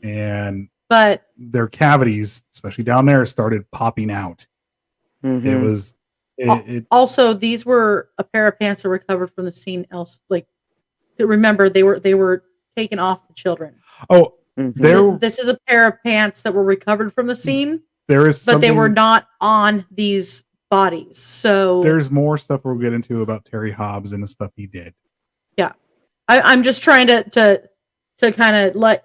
And But their cavities, especially down there, started popping out. It was also these were a pair of pants that were recovered from the scene. Remember, they were taken off the children. Oh, this is a pair of pants that were recovered from the scene. But they were not on these bodies. So there's more stuff we'll get into about Terry Hobbs and the stuff he did. Yeah, I'm just trying to kind of let.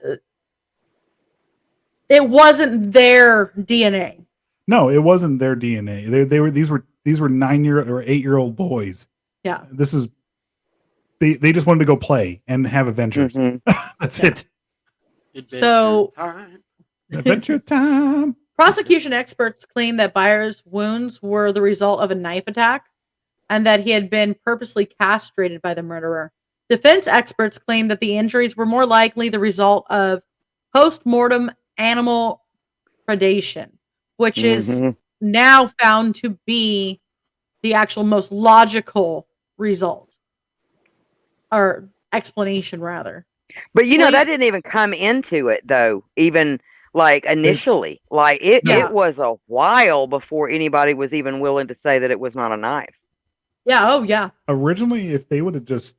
It wasn't their DNA. No, it wasn't their DNA. These were 9-year or 8-year-old boys. Yeah, this is they just wanted to go play and have adventures. That's it. Adventure time. Prosecution experts claim that Byers' wounds were the result of a knife attack and that he had been purposely castrated by the murderer. Defense experts claim that the injuries were more likely the result of post-mortem animal predation, which is now found to be the actual most logical result. or explanation rather. But you know, that Police- didn't even come into it though, even like initially. Like Yeah. it was a while before anybody was even willing to say that it was not a knife. Yeah. Oh yeah. Originally, if they would have just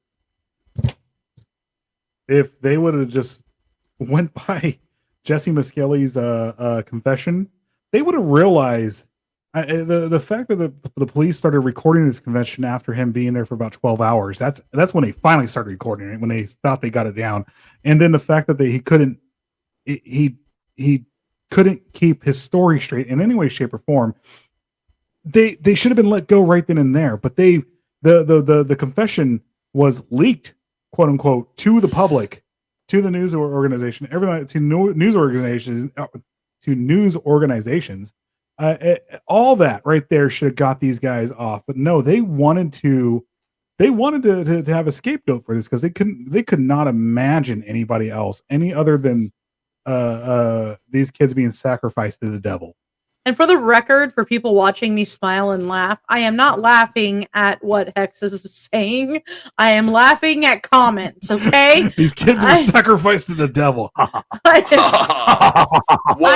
went by Jesse Miskelly's confession, they would have realized the fact that the police started recording this confession after him being there for about 12 hours. That's when they finally started recording it, when they thought they got it down. And then the fact that he couldn't keep his story straight in any way, shape, or form. They should have been let go right then and there. But the confession was leaked, quote unquote, to the public, to the news organization, everyone, to news organizations. All that right there should have got these guys off. But no, they wanted to have a scapegoat for this, because they could not imagine anybody else, any other than these kids being sacrificed to the devil. And for the record, for people watching me smile and laugh, I am not laughing at what Hex is saying. I am laughing at comments, okay? These kids were sacrificed to the devil. I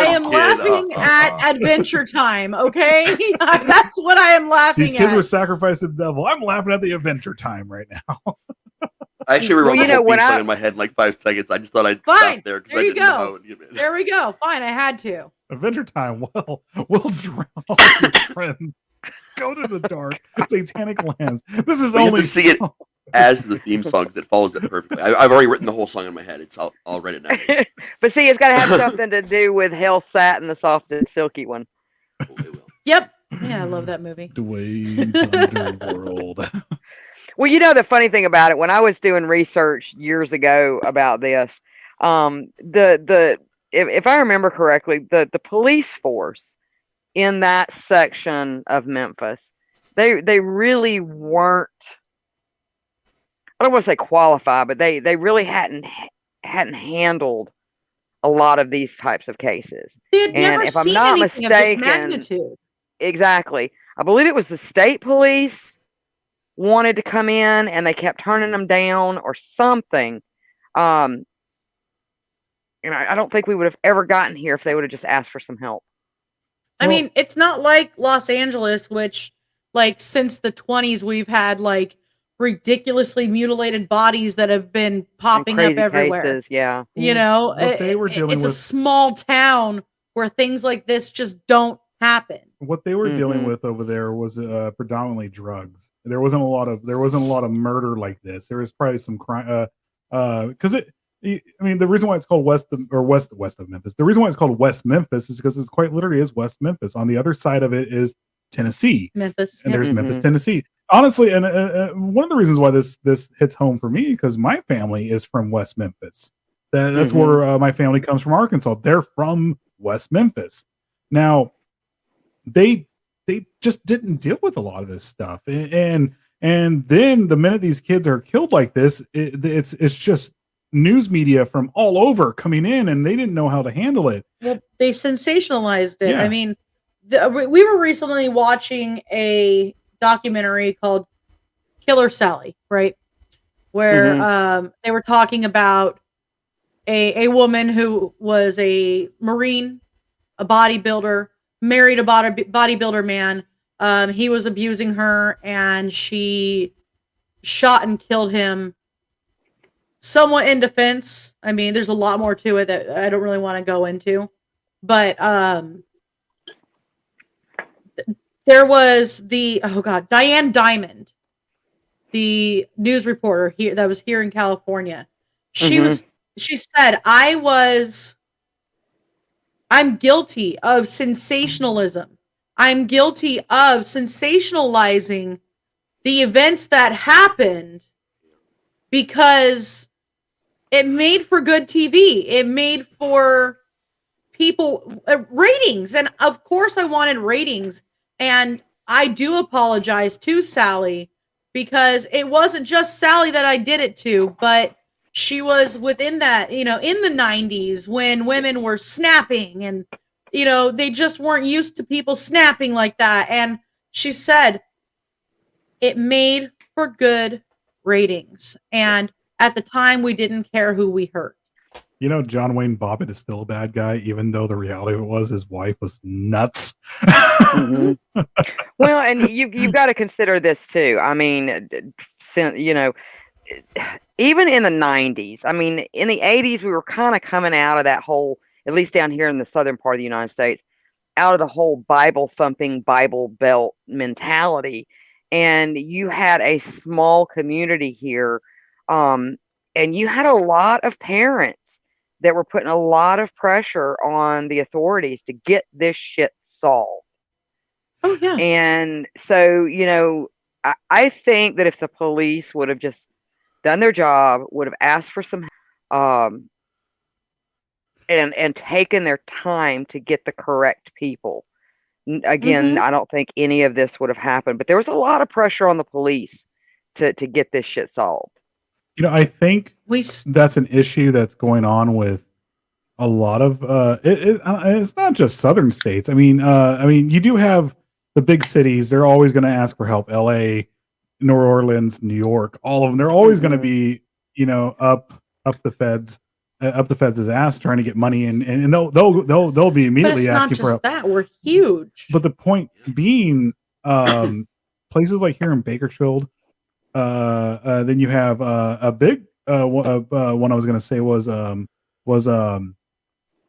am laughing at Adventure Time, okay? That's what I am laughing at. These kids were sacrificed to the devil. I'm laughing at the Adventure Time right now. I actually rewrote the whole when thing in my head in like 5 seconds. I just thought I'd Fine. stop there because There I you didn't know go. how it would get in. There we go. Fine, I had to. Adventure Time. Well, we'll drown all your friends. Go to the dark, satanic lands. This is But you only have to see it as the theme song, because it follows it perfectly. I've already written the whole song in my head. I'll write it now. But see, it's got to have something to do with Hell Sat and the Soft and Silky One. Oh, it will. Yep. Yeah, I love that movie. Dwayne's Underworld. Well, you know, the funny thing about it, when I was doing research years ago about this, if I remember correctly, the police force in that section of Memphis, they really weren't, I don't want to say qualified, but they really hadn't handled a lot of these types of cases. They had And never if I'm seen not anything of this mistaken- magnitude. Exactly. I believe it was the state police wanted to come in and they kept turning them down or something. And I don't think we would have ever gotten here if they would have just asked for some help. I mean, it's not like Los Angeles, which, like, since the 20s, we've had, like, ridiculously mutilated bodies that have been popping up Crazy everywhere. cases, yeah. You know, What they were dealing it's a with- small town where things like this just don't happen. What they were dealing Mhm. with over there was predominantly drugs. There wasn't a lot of murder like this. There was probably some crime, because I mean, the reason why it's called west of Memphis. The reason why it's called West Memphis is because it's quite literally is West Memphis. On the other side of it is Tennessee, Memphis. and Yep. there's Memphis, Mhm. Tennessee. Honestly, and one of the reasons why this hits home for me, because my family is from West Memphis. That's Mhm. where my family comes from, Arkansas. They're from West Memphis. Now, they just didn't deal with a lot of this stuff, and then the minute these kids are killed like this, it's just news media from all over coming in, and they didn't know how to handle it. Well, they sensationalized it. Yeah. I mean, we were recently watching a documentary called Killer Sally, right? Where they were talking about a woman who was a Marine, a bodybuilder, married a bodybuilder man. He was abusing her, and she shot and killed him somewhat in defense. I mean, there's a lot more to it that I don't really want to go into. But there was Diane Diamond, the news reporter here that was here in California. She said, I'm guilty of sensationalism. I'm guilty of sensationalizing the events that happened because it made for good TV. It made for people ratings. And of course I wanted ratings. And I do apologize to Sally because it wasn't just Sally that I did it to, but she was within that, in the 90s when women were snapping and, they just weren't used to people snapping like that. And she said it made for good ratings. And at the time, we didn't care who we hurt. You know, John Wayne Bobbitt is still a bad guy, even though the reality of it was his wife was nuts. Mhm. Well, and you've got to consider this too. I mean, you know, even in the 90s, I mean, in the 80s, we were kind of coming out of that whole, at least down here in the southern part of the United States, out of the whole Bible thumping, Bible belt mentality. And you had a small community here. And you had a lot of parents that were putting a lot of pressure on the authorities to get this shit solved. Oh, yeah. And so, you know, I think that if the police would have just done their job, would have asked for some and taken their time to get the correct people. Again, I don't think any of this would have happened, but there was a lot of pressure on the police to get this shit solved. You know, I think that's an issue that's going on with a lot of it's not just southern states. I mean, you do have the big cities. They're always going to ask for help. L.A., New Orleans, New York, all of them. They're always going to be, you know, up the feds' ass trying to get money, and they'll be immediately asking for help. That we're huge. But the point being, places like here in Bakersfield, then you have a big one. I was going to say was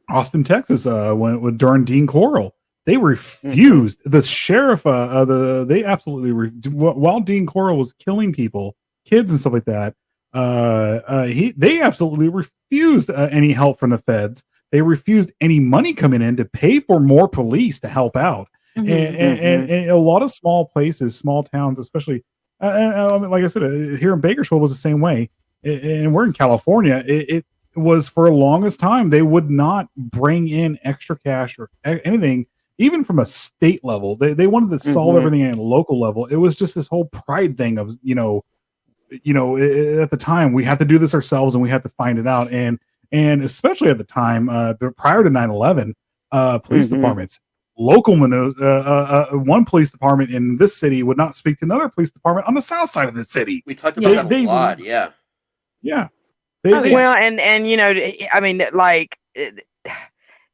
Austin, Texas. When during Dean Corll, they refused. The sheriff, they absolutely while Dean Corll was killing people, kids and stuff like that. They absolutely refused any help from the feds. They refused any money coming in to pay for more police to help out. And a lot of small places, small towns, especially, like I said, here in Bakersfield was the same way. And we're in California. It was for the longest time they would not bring in extra cash or anything, even from a state level. They wanted to solve everything at a local level. It was just this whole pride thing of you know, at the time we have to do this ourselves and we have to find it out. And especially at the time, prior to 9/11, police departments, local one police department in this city would not speak to another police department on the south side of the city. We talked about that a lot. Yeah. Well, and you know, I mean, like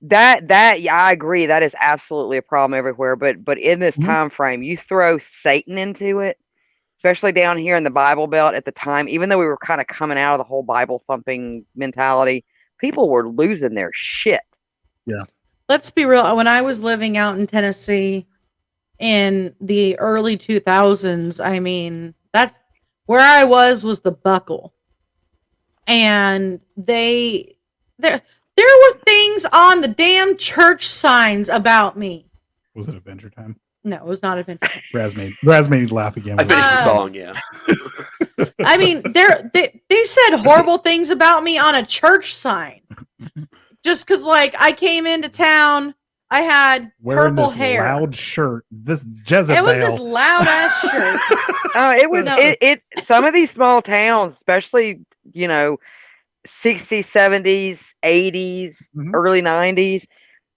that. Yeah, I agree. That is absolutely a problem everywhere. But in this time frame, you throw Satan into it, especially down here in the Bible Belt at the time. Even though we were kind of coming out of the whole Bible thumping mentality, people were losing their shit. Yeah. Let's be real. When I was living out in Tennessee in the early 2000s, I mean, that's where I was the Buckle. And there were things on the damn church signs about me. Was it Adventure Time? No, it was not Adventure Time. Raz made me laugh again. I finished the song, yeah. I mean, they said horrible things about me on a church sign. Just because, like, I came into town, I had wearing purple this hair, loud shirt, this Jezebel. It was this loud ass shirt. It was it. Some of these small towns, especially, you know, 60s, 70s, 80s, early 90s,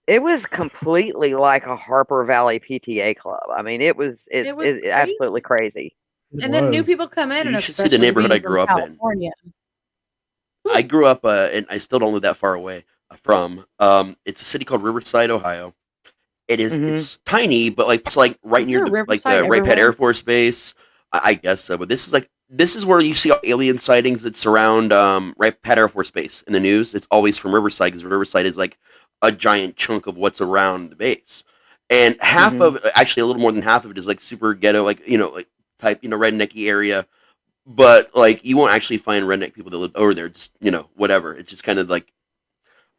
it was completely like a Harper Valley PTA club. I mean, it was absolutely crazy. And then new people come in, You and should see the neighborhood I grew up in. California. I grew up, and I still don't live that far away from. It's a city called Riverside, Ohio. It is it's tiny, but like it's like right near the Wright Pat Air Force Base. I guess so, but this is where you see all alien sightings that surround Wright Pat Air Force Base in the news. It's always from Riverside because Riverside is like a giant chunk of what's around the base, and half of actually a little more than half of it is like super ghetto, like like type rednecky area. But like you won't actually find redneck people that live over there. Just whatever. It's just kind of like,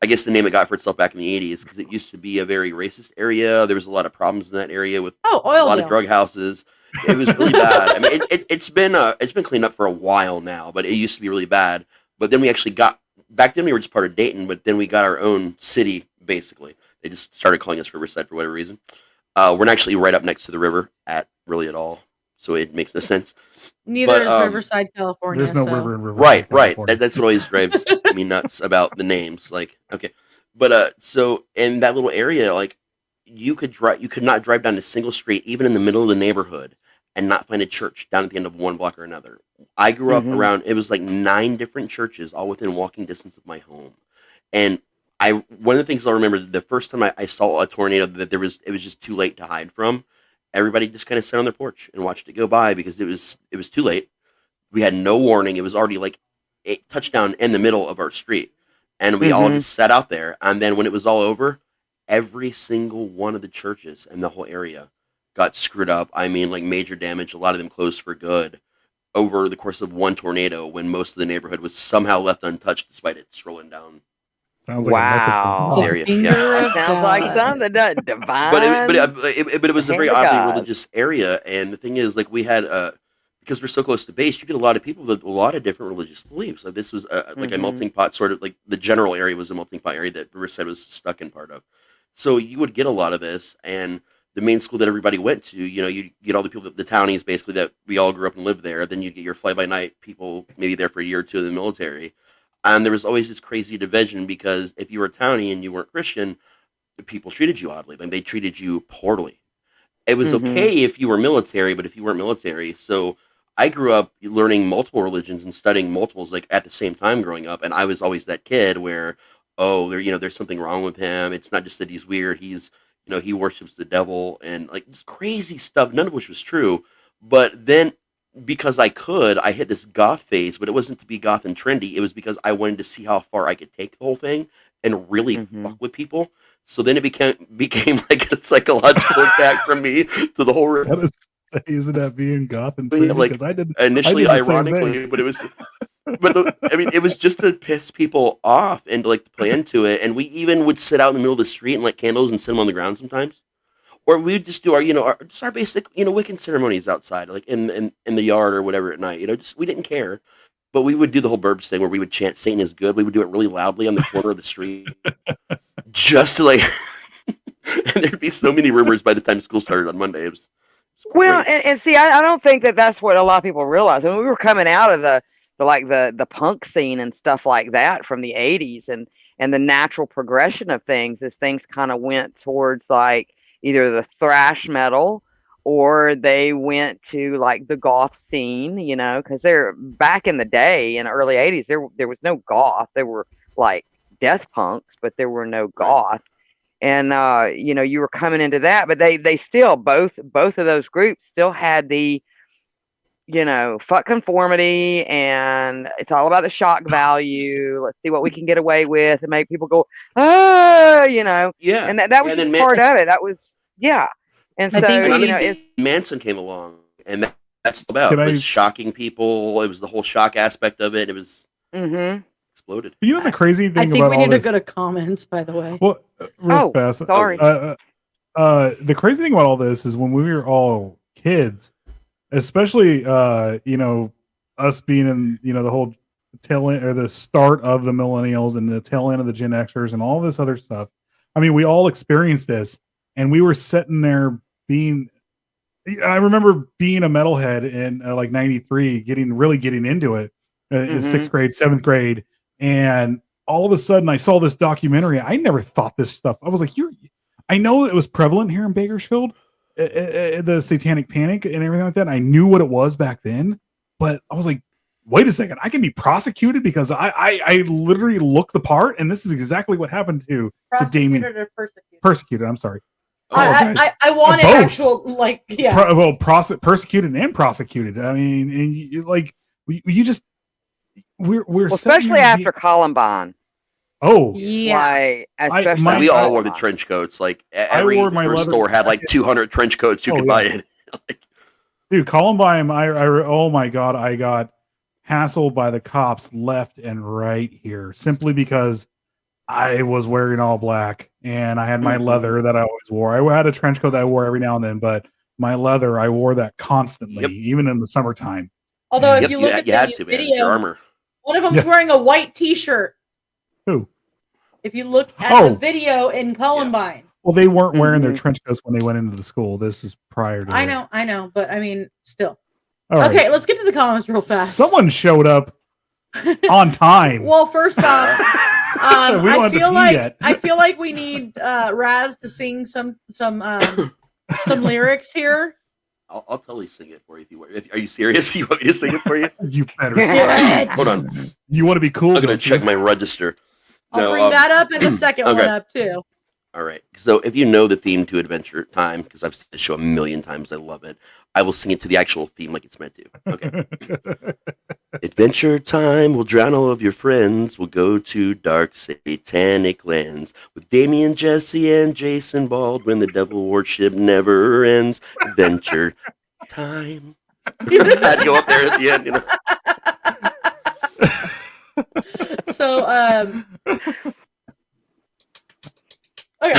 I guess the name it got for itself back in the 80s because it used to be a very racist area. There was a lot of problems in that area with a lot of drug houses. It was really bad. I mean, it's been cleaned up for a while now, but it used to be really bad. But then we actually back then we were just part of Dayton, but then we got our own city basically. They just started calling us Riverside for whatever reason. We're not actually right up next to the river at all, so it makes no sense. Neither is Riverside, California. There's no river in Riverside. Right. That's what always drives me nuts about the names. Like, okay, but so in that little area, like you could not drive down a single street, even in the middle of the neighborhood, and not find a church down at the end of one block or another. I grew up around, it was like 9 different churches all within walking distance of my home. And one of the things I'll remember, the first time I saw a tornado that it was just too late to hide from, everybody just kind of sat on their porch and watched it go by because it was too late. We had no warning. It was already like a touchdown in the middle of our street. And we all just sat out there. And then when it was all over, every single one of the churches in the whole area got screwed up. I mean, like major damage. A lot of them closed for good over the course of one tornado when most of the neighborhood was somehow left untouched despite it strolling down. Sounds like a message Wow. from Area. Finger Yeah. of Sounds like God. something that divine. But it was a very hand of oddly God. religious area. And the thing is, like, we had, because we're so close to base, you get a lot of people with a lot of different religious beliefs. Like this was like a melting pot, sort of like the general area was a melting pot area that Riverside was stuck in part of. So you would get a lot of this, and the main school that everybody went to, you get all the people, the townies basically that we all grew up and lived there. Then you get your fly-by-night people, maybe there for a year or two in the military. And there was always this crazy division because if you were a townie and you weren't Christian, people treated you oddly. Like they treated you poorly. It was okay if you were military, but if you weren't military, so I grew up learning multiple religions and studying multiples like at the same time growing up, and I was always that kid where, there's something wrong with him. It's not just that he's weird. He's, he worships the devil and like this crazy stuff, none of which was true. But then because I hit this goth phase, but it wasn't to be goth and trendy. It was because I wanted to see how far I could take the whole thing and really fuck with people. So then it became like a psychological attack from me to the whole. Isn't that being goth and Yeah, like because I did initially, I did the same ironically, thing. but it was, it was just to piss people off and to, like, to play into it. And we even would sit out in the middle of the street and light candles and sit them on the ground sometimes, or we'd just do our basic Wiccan ceremonies outside, like in the yard or whatever at night. We didn't care, but we would do the whole Burbs thing where we would chant "Satan is good." We would do it really loudly on the corner of the street, just to like. And there'd be so many rumors by the time school started on Monday. It was Well, great. and see, I don't think that's what a lot of people realize. I mean, we were coming out of the punk scene and stuff like that from the 80s, and the natural progression of things as things kind of went towards like either the thrash metal or they went to like the goth scene, because they're back in the day in the early 80s, there was no goth. There were like death punks, but there were no goth. And you were coming into that, but they still both of those groups still had the fuck conformity, and it's all about the shock value. Let's see what we can get away with and make people go Yeah, and that was then part of it. That was and I so think it's Manson came along, and that's about Can I- was shocking people. It was the whole shock aspect of it. It was exploded. The crazy I thing think about we all need to this. go to comments, by the way. Well, real fast. sorry. The crazy thing about all this is when we were all kids, especially us being in the whole tail end or the start of the millennials and the tail end of the Gen Xers and all this other stuff. I mean, we all experienced this, and we were sitting there being. I remember being a metalhead in like '93, getting into it in 6th grade, 7th grade, and all of a sudden I saw this documentary. I never thought this stuff. I was like, I know it was prevalent here in Bakersfield, the satanic panic and everything like that. I knew what it was back then, but I was like, wait a second, I can be prosecuted because I literally look the part, and this is exactly what happened to Damien. Prosecuted or persecuted? Persecuted, I'm sorry. I wanted Both. actual, like, yeah. Persecuted and prosecuted. I mean, and you just we're especially after Columbine. Oh Yeah. Especially We all after wore the Columbine. trench coats. Like every wore my thrift leather store had like jacket. 200 trench coats you could buy it. Dude, Columbine, oh my God, I got hassled by the cops left and right here simply because I was wearing all black and I had my leather that I always wore. I had a trench coat that I wore every now and then, but my leather, I wore that constantly, even in the summertime. Although if Yep, you look at you had the to, man. It's your video, armor. one of them's wearing a white T-shirt. Who? If you look at the video in Columbine. Well, they weren't wearing their trench coats when they went into the school. This is prior to I know, but I mean, still. All right. Okay, let's get to the comments real fast. Someone showed up on time. Well, first off, We don't have to pee yet. I feel like we need Raz to sing some lyrics here. I'll totally sing it for you if you want. Are you serious? You want me to sing it for you? You better. Do it. Hold on. You want to be cool? I'm gonna don't you? check my register. I'll bring that up and the second one up too. All right. So if you know the theme to Adventure Time, because I've seen the show a million times, I love it. I will sing it to the actual theme like it's meant to. Okay. Adventure Time will drown all of your friends. We'll go to dark satanic lands with Damien, Jesse, and Jason Baldwin. The devil worship never ends. Adventure Time. I'd go up there at the end, you know. So, okay.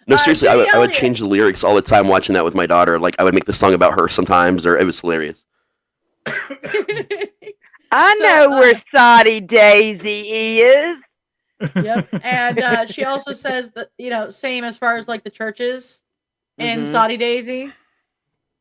No, seriously, I would Elliott. change the lyrics all the time watching that with my daughter. Like, I would make the song about her sometimes, or it was hilarious. I So, know where Soddy Daisy is. Yep. And she also says that, same as far as like the churches in Mhm. Saudi Daisy,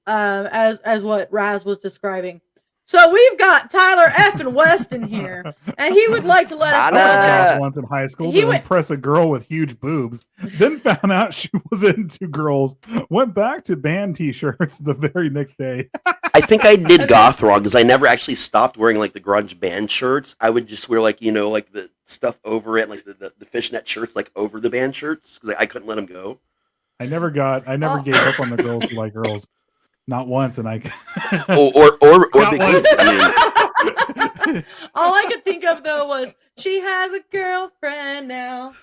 as what Raz was describing. So we've got Tyler F. and West in here, and he would like to let us I know know. that Once in high school He to went- impress a girl with huge boobs, then found out she was into girls. Went back to band T-shirts the very next day. I think I did goth wrong because I never actually stopped wearing like the grunge band shirts. I would just wear like like the stuff over it, like the fishnet shirts like over the band shirts because I couldn't let them go. I never Oh. gave up on the girls who like girls. Not once, and I. Or Not big once. boobs. I mean, all I could think of though was she has a girlfriend now.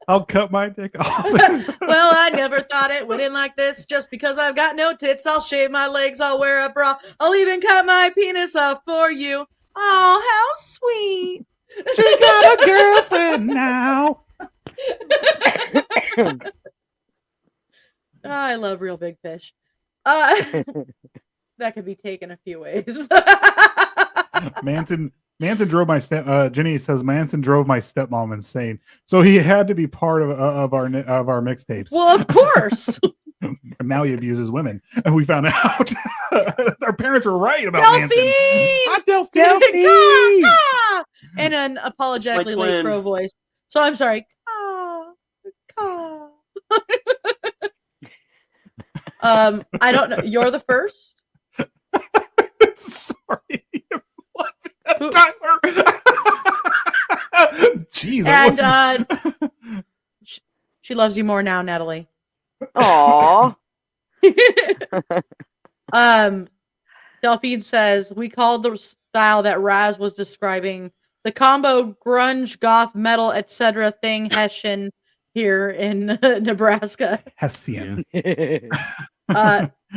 I'll cut my dick off. Well, I never thought it would end like this. Just because I've got no tits, I'll shave my legs, I'll wear a bra, I'll even cut my penis off for you. Oh, how sweet. She got a girlfriend now. I love Real Big Fish. That could be taken a few ways. Manson drove my Jenny says Manson drove my stepmom insane, so he had to be part of our mixtapes. Well, of course. And now he abuses women, and we found out our parents were right about Manson. Delphine! Hi, Delphine. Caw, caw! And an apologetically My late twin. pro voice. So I'm sorry. Caw, caw. I don't know. You're the first? Sorry, Who- Tyler. Jeez, I And she loves you more now, Natalie. Aw. Delphine says we called the style that Raz was describing the combo grunge, goth, metal, etc. thing Hessian here in Nebraska. Hessian.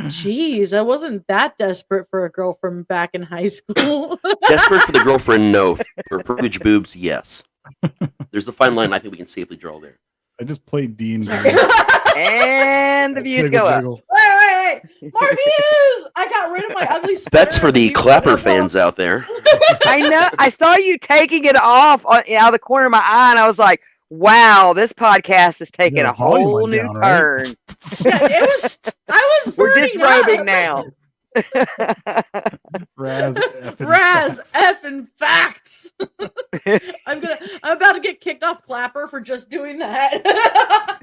Geez, I wasn't that desperate for a girl from back in high school. desperate for the girlfriend, no. For huge boobs, yes. There's a fine line I think we can safely draw there. I just played D&D. And the views Jiggle, go up. jiggle. Wait. More views! I got rid of my ugly sweater. That's for the Views clapper went up. fans out there. I know. I saw you taking it off out of the corner of my eye, and I was like, "Wow, this podcast is taking Yeah, a the volume whole went new down, right? turn." I was We're burning disrobing up. now. Raz effing Raz facts. effing facts. I'm about to get kicked off Clapper for just doing that.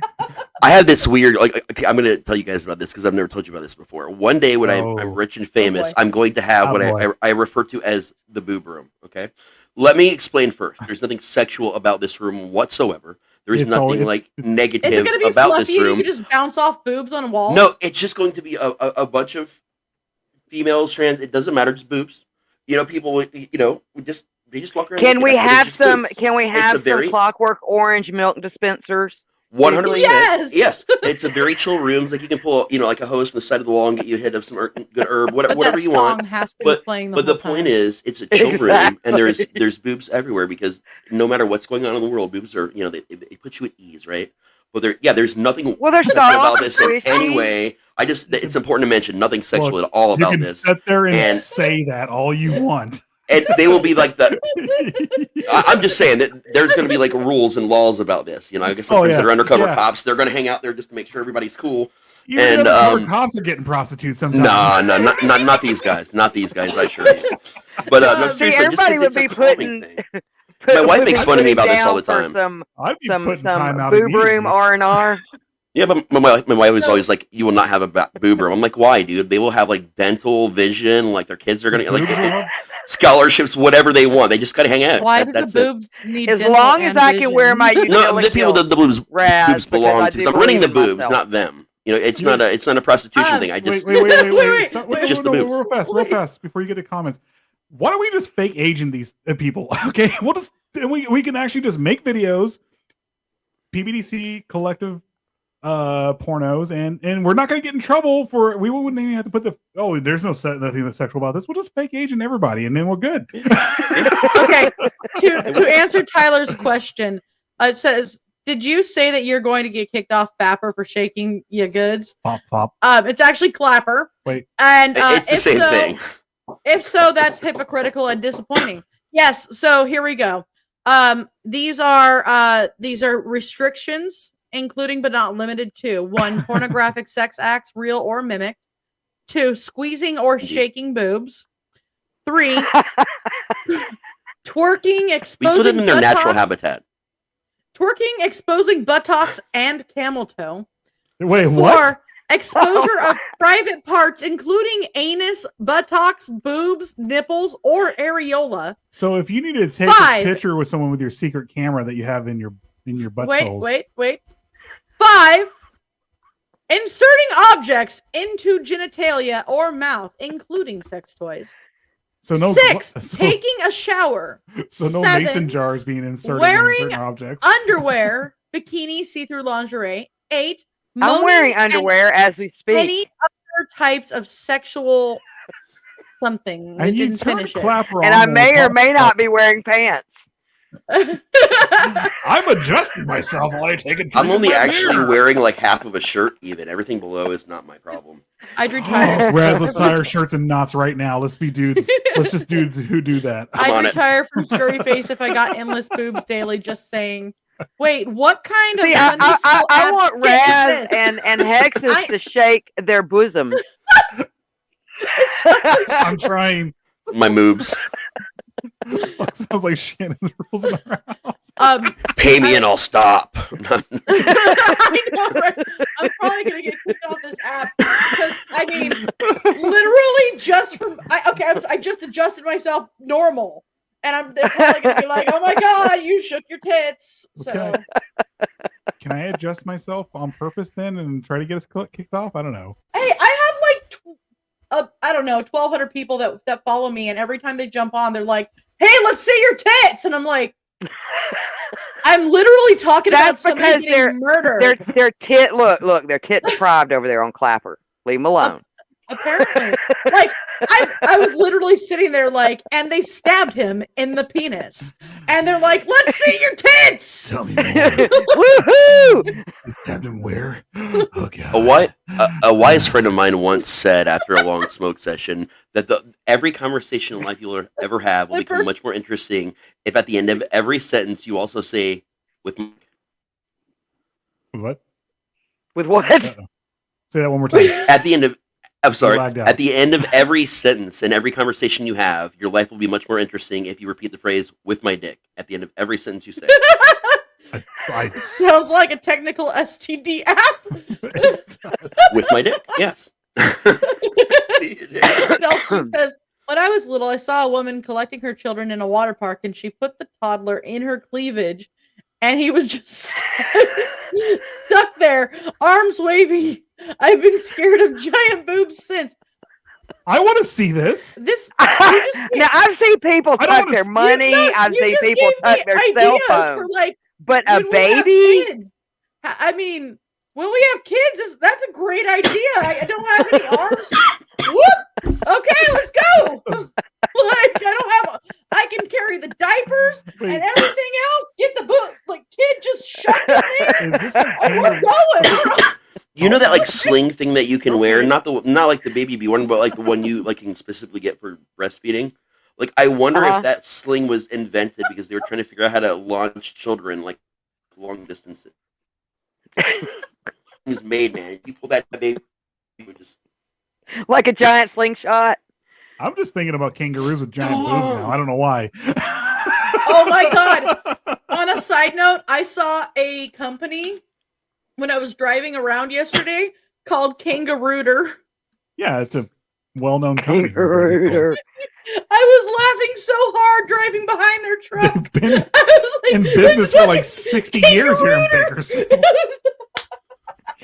I have this weird, okay, I'm going to tell you guys about this because I've never told you about this before. One day when Oh. I'm rich and famous, boy. I'm going to have Oh, what boy. I refer to as the boob room, okay? Let me explain first. There's nothing sexual about this room whatsoever. There is It's all- nothing it's- Is negative it going to be about fluffy this and you room. can just bounce off boobs on walls? No, it's just going to be a bunch of females, trans. It doesn't matter, just boobs. People, they just walk around. Can naked. we That's it, it's have just some? boobs. Can we have a very- some Clockwork Orange milk dispensers? 100%. Yes! Yes. It's a very chill room. Like you can pull, like a hose from the side of the wall and get you a hit of some good herb, But whatever that you want. song has to But- be playing But the whole point time. is, it's a chill room, and Exactly. there's boobs everywhere because no matter what's going on in the world, boobs are, they put you at ease, right? But there's nothing Well, they're sexual about soft, this in squishy. any way. It's important to mention nothing sexual Look, at all You about can this, sit there and, And- say that all you want. and they will be like the. I'm just saying that there's going to be like rules and laws about this. I guess some Oh, friends yeah. that are undercover Yeah. cops, they're going to hang out there just to make sure everybody's cool. Even And, the cops are getting prostitutes sometimes. No, not these guys. Not these guys, I assure you. But no, See, seriously, just everybody 'cause would it's a be calming putting- thing. My wife makes fun of me about this all the Down for time. Some I'd be some putting some time out boob room immediately. R&R. Yeah, but my wife was So- always like, "You will not have a boober." I'm like, "Why, dude? They will have like dental, vision, like their kids are gonna like Boobs will have- scholarships, whatever they want. They just gotta hang out. Why That- do the that's it." boobs need As dental long as and I can wear vision? my No, utility the people belt, that the boobs Raz, boobs because belong I to. do So I'm running the believe in boobs, myself. not them. You know, it's not a prostitution thing. I just Wait. Stop, Just the boobs. real fast before you get to comments. Why don't we just fake agent these people? Okay, we'll just we can actually just make videos, PBDC collective pornos, and we're not going to get in trouble for. We wouldn't even have to put there's nothing that's sexual about this. We'll just fake agent everybody, and then we're good. Okay, to answer Tyler's question, it says, did you say that you're going to get kicked off Bapper for shaking your goods? Pop. It's actually Clapper. Wait. And it's the same thing. If so, that's hypocritical and disappointing. Yes. So here we go. These are restrictions, including but not limited to 1, pornographic sex acts, real or mimicked. 2, squeezing or shaking boobs. 3, twerking, We exposing put them in their natural buttocks- habitat. Twerking, exposing buttocks and camel toe. Wait, 4, what? exposure of private parts, including anus, buttocks, boobs, nipples, or areola. So if you need to take 5, a picture with someone with your secret camera that you have in your butt soles, Wait. 5, inserting objects into genitalia or mouth, including sex toys. so no 6, so, taking a shower. so no 7, mason jars being inserted wearing in certain objects. underwear, bikini, see-through lingerie. 8, I'm wearing moaning and underwear as we speak. any other types of sexual something. And It you didn't turn finish And it. I may or may not be wearing pants. I'm adjusting myself while I take a. I'm only actually wearing like half of a shirt. Even everything below is not my problem. I'd retire. Whereas let's tie our shirts in knots right now. Let's be dudes. Let's just dudes who do that. I'm on I'd it. retire from scurry face if I got endless boobs daily. Just saying. Wait, what kind of See, Sunday I school app want shit is Raz this? and Hexes to shake their bosoms. I'm trying. My moobs. Sounds like Shannon's rules in our house. Pay me and I'll stop. I know, right? I'm probably gonna get kicked off this app because I mean, literally just from I just adjusted myself normal, and they're probably gonna be like, "Oh my god, you shook your tits." So Okay. Can I adjust myself on purpose then and try to get us kicked off? I don't know. hey, I have like I don't know, 1,200 people that follow me, and every time they jump on, they're like, "Hey, let's see your tits," and I'm like, I'm literally talking about That's somebody because getting murdered. Their tit look, their tit thrived over there on Clapper. Leave them alone. Apparently, like I was literally sitting there like, and they stabbed him in the penis, and they're like, "Let's see your tits." Tell me more. Woohoo! You stabbed him where? Oh god. A wise friend of mine once said after a long smoke session that every conversation in life you'll ever have will become much more interesting if at the end of every sentence you also say with What? With what? Uh-oh. Say that one more time. at the end of I'm sorry. lagged out. At the end of every sentence and every conversation you have, your life will be much more interesting if you repeat the phrase "with my dick" at the end of every sentence you say. Sounds like a technical STD app. With my dick, yes. Delphine says, when I was little, I saw a woman collecting her children in a water park, and she put the toddler in her cleavage, and he was just stuck there, arms waving. I've been scared of giant boobs since. I want to see this. This Now I've seen people I don't tuck wanna their see- money. I've seen people tuck their cell phone. For like, But a when we have baby? kids. I mean, when we have kids, that's a great idea. I don't have any arms. Whoop! Okay, let's go. Like I can carry the diapers Wait. and everything else. Get the book. Like kid, just shut in there. Is this like And we're kangaroo? going. You know that like sling thing that you can wear, not like the baby bee one, but like the one you like can specifically get for breastfeeding. Like I wonder if that sling was invented because they were trying to figure out how to launch children like long distances. It was made, man. You pull that baby, you would just Like a giant slingshot. I'm just thinking about kangaroos with giant boobs now. I don't know why. Oh my god. On a side note, I saw a company when I was driving around yesterday called Kangarooter. Yeah, it's a well-known company. Kangarooter. I was laughing so hard driving behind their truck. They've been I was like, in business it's for like 60 years here in Bakersfield.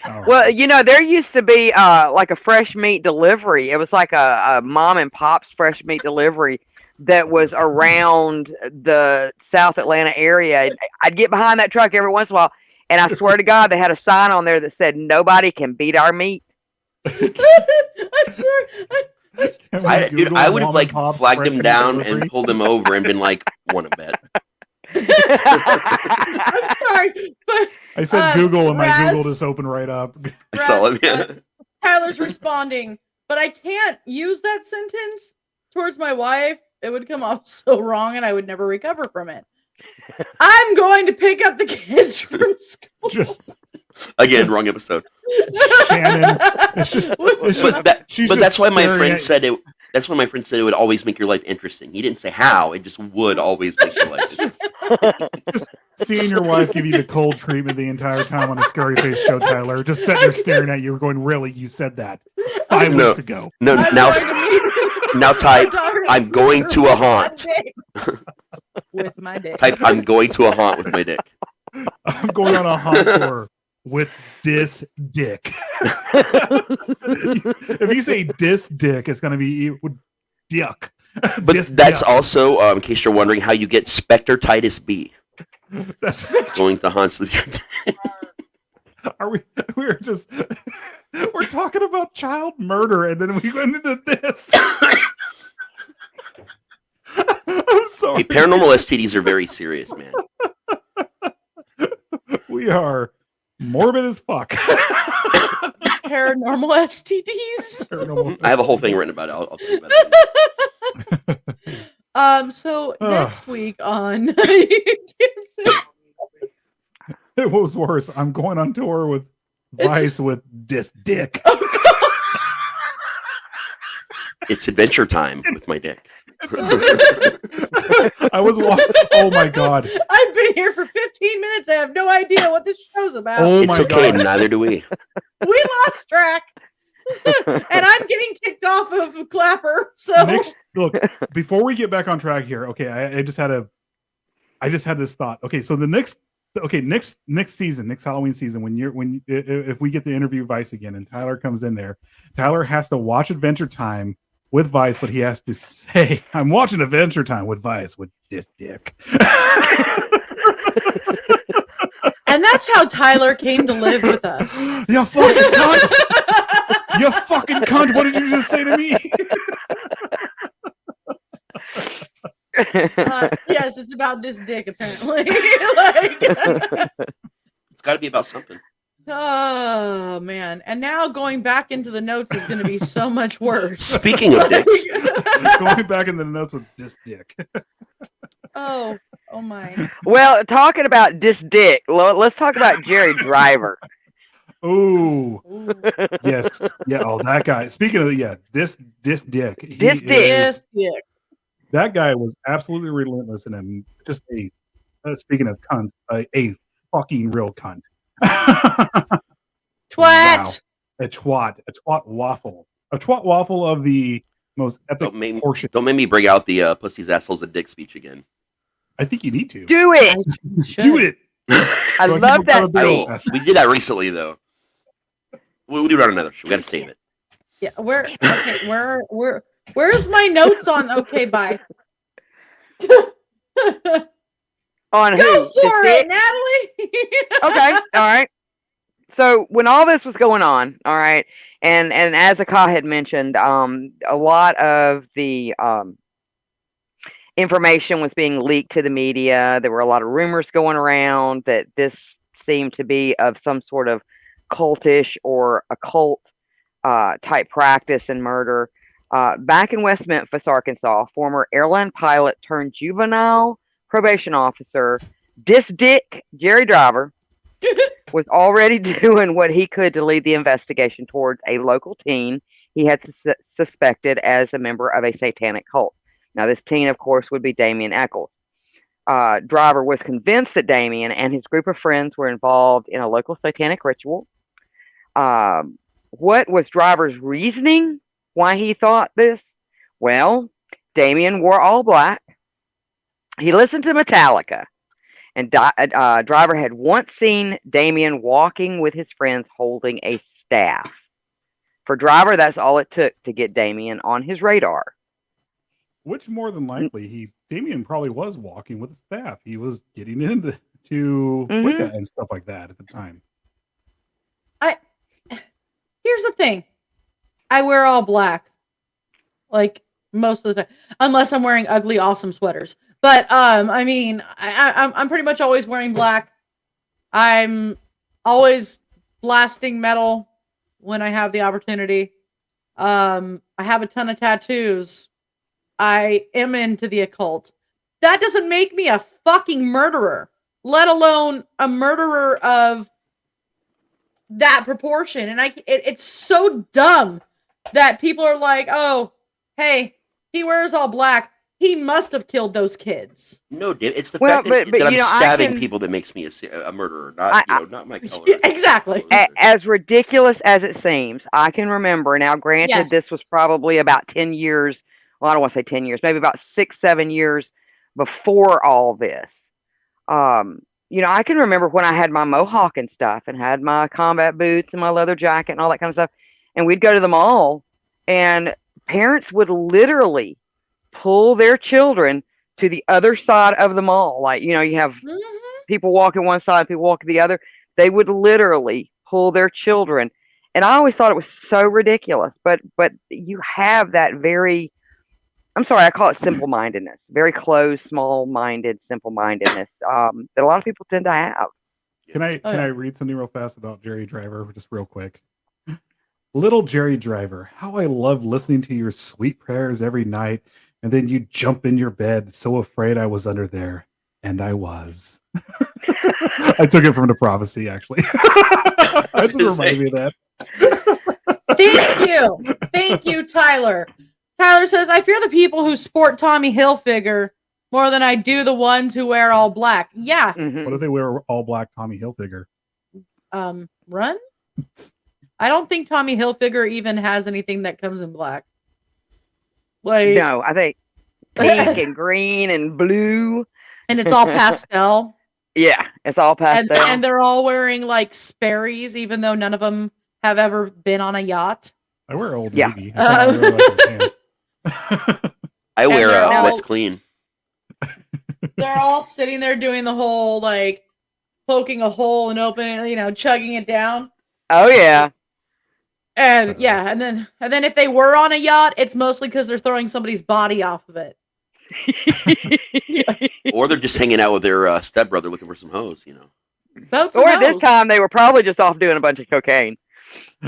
All Well, right. you know, there used to be like a fresh meat delivery. It was like a mom and pop's fresh meat delivery that was around the South Atlanta area. I'd get behind that truck every once in a while, and I swear to God, they had a sign on there that said, "Nobody can beat our meat." I'm sorry. Can we Dude, Google I would have mom like and pop's flagged fresh him meat down delivery? and pulled him over and been like, "Want to bet?" I'm sorry, but I said Google and my Raz- Google just opened right up. I saw him. Tyler's responding, but I can't use that sentence towards my wife. It would come off so wrong, and I would never recover from it. I'm going to pick up the kids from school. Just Again, wrong episode. Shannon. It's just she's But just that's why my staring friend at- said it. That's why my friend said it would always make your life interesting. He didn't say how; it just would always make your life interesting. just seeing your wife give you the cold treatment the entire time on a Scary Face show, Tyler. Just sitting there staring at you, going, "Really? You said that 5 No. weeks ago?" No, I'm now, going to meet now type. my daughter I'm going to a haunt. with my dick. Type. I'm going to a haunt with my dick. I'm going on a hot tour with this dick. If you say dis dick, it's going to be dick. But Dis that's dick. also, in case you're wondering, how you get Spectre-titis B. That's Going to haunts with your dick. are we? We're just we're talking about child murder, and then we went into this. I'm sorry. Hey, paranormal STDs are very serious, man. We are morbid as fuck. Paranormal STDs. Paranormal- I have a whole thing written about it. I'll tell you about it. So Ugh. next week on you can't say It was worse. I'm going on tour with Vice with this dick. It's adventure time with my dick. I was watching. Oh my god. I've been here for 15 minutes. I have no idea what this show's about. Oh It's my okay. god. Neither do we. We lost track. And I'm getting kicked off of Clapper. So Next, look, before we get back on track here, okay, I just had this thought. Okay, so next season, next Halloween season, if we get to interview Vice again and Tyler comes in there, Tyler has to watch Adventure Time with Vice, but he has to say, "I'm watching Adventure Time with Vice with this dick." and that's how Tyler came to live with us. You fucking cunt! You fucking cunt! What did you just say to me? Yes, it's about this dick apparently. Like, It's got to be about something. oh man. And now going back into the notes is going to be so much worse. Speaking of dicks, Going back in the notes with this dick. oh my. Well, talking about this dick, let's talk about Jerry Driver. Ooh, Ooh. yes, yeah. Oh, that guy. Speaking of this dick. He This dick. Yes, dick. That guy was absolutely relentless and just speaking of cunts, a fucking real cunt. Twat. Wow. A twat waffle of the most epic portion. don't make me bring out the pussy's assholes and dick speech again. I think you need to Do it. do it. I Like, love people that gotta scene. do We did that recently, though. We'll do it on another show. We got to save it. Yeah, where's my notes on okay, bye. On Go who? The for dick? it, Natalie. Okay, all right. So when all this was going on, all right, and as Aka had mentioned, a lot of the information was being leaked to the media. There were a lot of rumors going around that this seemed to be of some sort of cultish or occult type practice and murder. Back in West Memphis, Arkansas, former airline pilot turned juvenile probation officer, this dick, Jerry Driver, was already doing what he could to lead the investigation towards a local teen he had suspected as a member of a satanic cult. Now, this teen, of course, would be Damien Eccles. Driver was convinced that Damien and his group of friends were involved in a local satanic ritual. What was Driver's reasoning why he thought this? Well, Damien wore all black. He listened to Metallica, and Driver had once seen Damien walking with his friends holding a staff. For Driver, that's all it took to get Damien on his radar. Which more than likely, Damien probably was walking with a staff. He was getting into Wicca and stuff like that at the time. Here's the thing. I wear all black. Like most of the time. Unless I'm wearing ugly, awesome sweaters. But I mean, I'm pretty much always wearing black. I'm always blasting metal when I have the opportunity. I have a ton of tattoos. I am into the occult. That doesn't make me a fucking murderer, let alone a murderer of that proportion. And it's so dumb that people are like, oh, hey, he wears all black. He must have killed those kids. No, it's the fact that I'm stabbing people that makes me a murderer, not my color. Exactly. As ridiculous as it seems, I can remember. Now, granted, this was probably about 10 years. Well, I don't want to say 10 years, maybe about 6, 7 years before all this. I can remember when I had my mohawk and stuff and had my combat boots and my leather jacket and all that kind of stuff. And we'd go to the mall and parents would literally pull their children to the other side of the mall. Like, you have people walking one side, people walking the other. They would literally pull their children. And I always thought it was so ridiculous. But you have that very, I'm sorry, I call it simple-mindedness. Very closed, small-minded, simple-mindedness that a lot of people tend to have. Can I read something real fast about Jerry Driver, just real quick? Little Jerry Driver, how I love listening to your sweet prayers every night, and then you jump in your bed, so afraid I was under there, and I was. I took it from the prophecy, actually. That just reminded me of that. Thank you, Tyler. Tyler says, I fear the people who sport Tommy Hilfiger more than I do the ones who wear all black. Yeah. Mm-hmm. What if they wear all black Tommy Hilfiger? Run? I don't think Tommy Hilfiger even has anything that comes in black. Like, no, I think pink and green and blue. And it's all pastel. Yeah, it's all pastel. And they're all wearing like Sperry's, even though none of them have ever been on a yacht. I wear Old Navy. I really like those pants. I wear what's clean. They're all sitting there doing the whole like poking a hole and opening, chugging it down. Oh yeah. And and then if they were on a yacht, it's mostly because they're throwing somebody's body off of it. Or they're just hanging out with their stepbrother looking for some hoes, Boats or at this time they were probably just off doing a bunch of cocaine.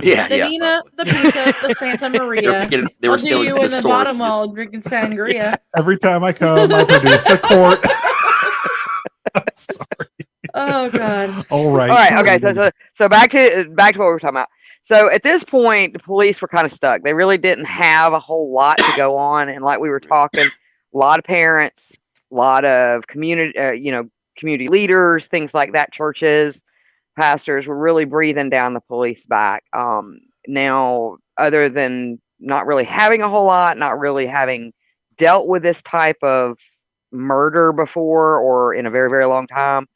Yeah, the Nina, the Pinta, the Santa Maria. They were I'll do you in the bottom while drinking sangria. Every time I come, I produce a quart. I'm sorry. Oh God. All right. Okay. So back to what we were talking about. So at this point, the police were kind of stuck. They really didn't have a whole lot to go on, and like we were talking, a lot of parents, a lot of community, community leaders, things like that, churches, pastors were really breathing down the police back. Now, other than not really having a whole lot, not really having dealt with this type of murder before or in a very, very long time,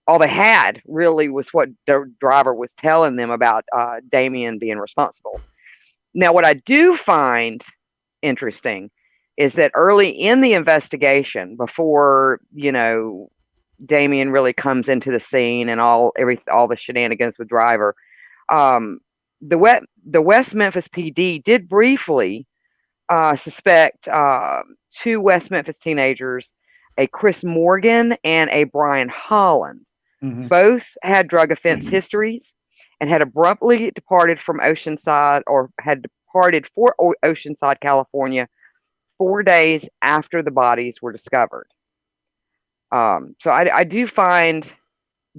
all they had really was what the driver was telling them about Damien being responsible. Now, what I do find interesting is that early in the investigation, before Damien really comes into the scene and all the shenanigans with driver, the West Memphis PD did briefly suspect 2 West Memphis teenagers, a Chris Morgan and a Brian Holland. Mm-hmm. Both had drug offense histories and had abruptly departed from Oceanside, or had departed for Oceanside, California, 4 days after the bodies were discovered. So I do find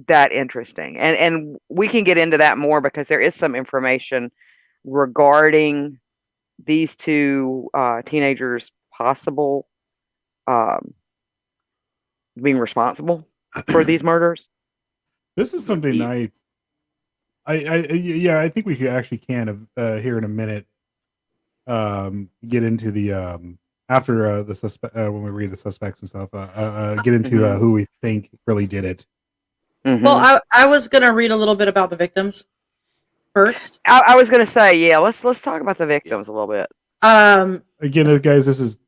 that interesting, and we can get into that more because there is some information regarding these 2 teenagers' possible being responsible for these murders? This is something I think we could actually here in a minute get into the after the suspect when we read the suspects and stuff get into who we think really did it. Mhm. Well, I was gonna read a little bit about the victims first. I was gonna say, yeah, let's talk about the victims a little bit. Again, guys,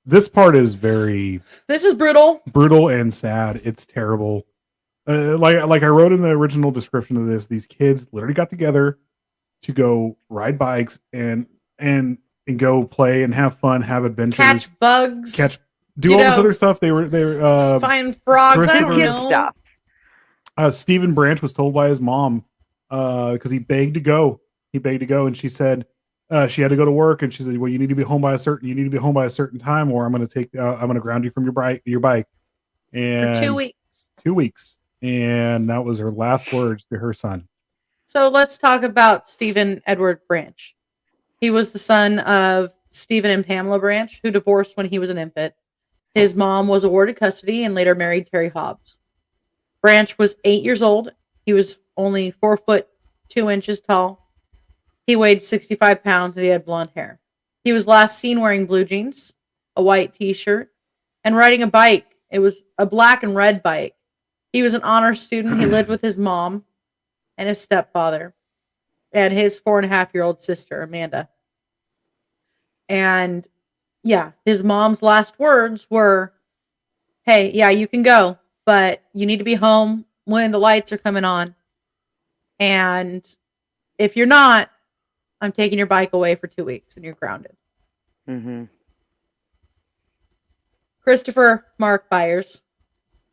this part is very This is brutal and sad. It's terrible. Like I wrote in the original description of this, these kids literally got together to go ride bikes and go play and have fun, have adventures, catch bugs, do all this other stuff. They were find frogs. I don't Kid know. stuff. Stephen Branch was told by his mom because he begged to go. And she said she had to go to work, and she said, "Well, you need to be home by a certain time, or I'm going to ground you from your bike." And For 2 weeks. 2 weeks, and that was her last words to her son. So let's talk about Stephen Edward Branch. He was the son of Stephen and Pamela Branch, who divorced when he was an infant. His mom was awarded custody and later married Terry Hobbs. Branch was 8 years old. He was only 4'2" tall. He weighed 65 pounds and he had blonde hair. He was last seen wearing blue jeans, a white t-shirt, and riding a bike. It was a black and red bike. He was an honor student. He lived with his mom and his stepfather and his 4.5-year-old sister, Amanda. And yeah, his mom's last words were, "Hey, yeah, you can go, but you need to be home when the lights are coming on. And if you're not, I'm taking your bike away for 2 weeks and you're grounded." Mm-hmm. Christopher Mark Byers.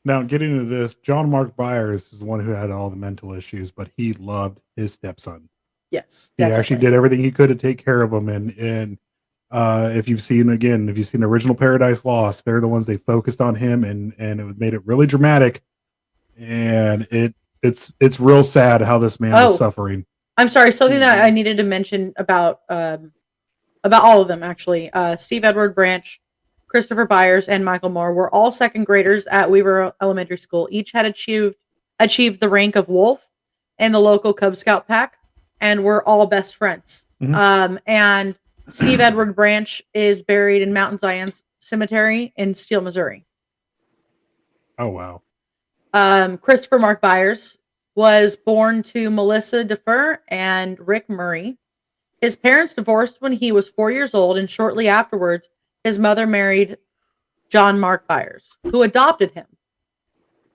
Now, getting into this, John Mark Byers is the one who had all the mental issues, but he loved his stepson. Yes. He actually did everything he could to take care of him. And if you've seen Original Paradise Lost, they're the ones they focused on him, and it made it really dramatic. And it's real sad how this man is suffering. I'm sorry. Something that I needed to mention about all of them, actually. Steve Edward Branch, Christopher Byers, and Michael Moore were all second graders at Weaver Elementary School. Each had achieved the rank of wolf in the local Cub Scout pack, and were all best friends. Mhm. And Steve Edward Branch is buried in Mountain Zion Cemetery in Steele, Missouri. Oh, wow. Christopher Mark Byers was born to Melissa Defer and Rick Murray. His parents divorced when he was 4 years old, and shortly afterwards, his mother married John Mark Byers, who adopted him.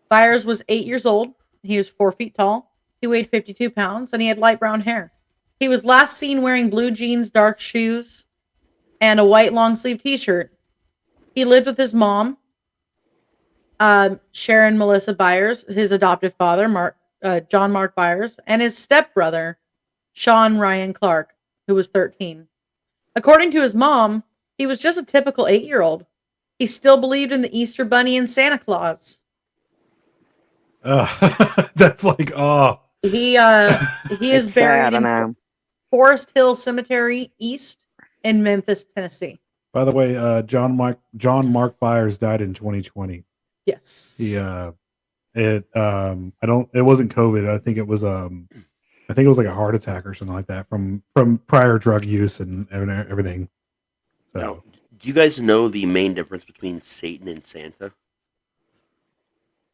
Byers was 8 years old. He was 4 feet tall. He weighed 52 pounds, and he had light brown hair. He was last seen wearing blue jeans, dark shoes, and a white long-sleeve t-shirt. He lived with his mom, Sharon Melissa Byers, his adoptive father, John Mark Byers, and his stepbrother, Sean Ryan Clark, who was 13. According to his mom, he was just a typical 8-year-old. He still believed in the Easter Bunny and Santa Claus. That's like, oh. He is buried in Forest Hill Cemetery East in Memphis, Tennessee. By the way, John Mark Byers died in 2020. Yes. It wasn't COVID. I think it was like a heart attack or something like that from prior drug use and everything. So, now, do you guys know the main difference between Satan and Santa?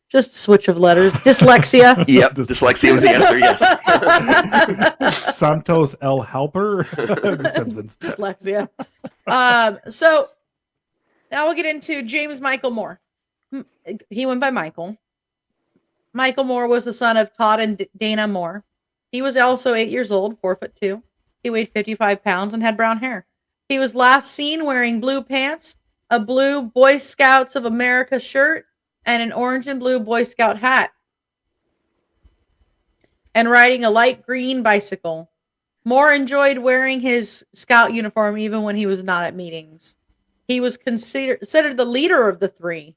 Just a switch of letters. Dyslexia. Yep, dyslexia was the answer, yes. Santos El Helper. The Simpsons. Dyslexia. So now we'll get into James Michael Moore. He went by Michael. Michael Moore was the son of Todd and Dana Moore. He was also 8 years old, 4'2". He weighed 55 pounds and had brown hair. He was last seen wearing blue pants, a blue Boy Scouts of America shirt, and an orange and blue Boy Scout hat, and riding a light green bicycle. Moore enjoyed wearing his scout uniform even when he was not at meetings. He was considered the leader of the three,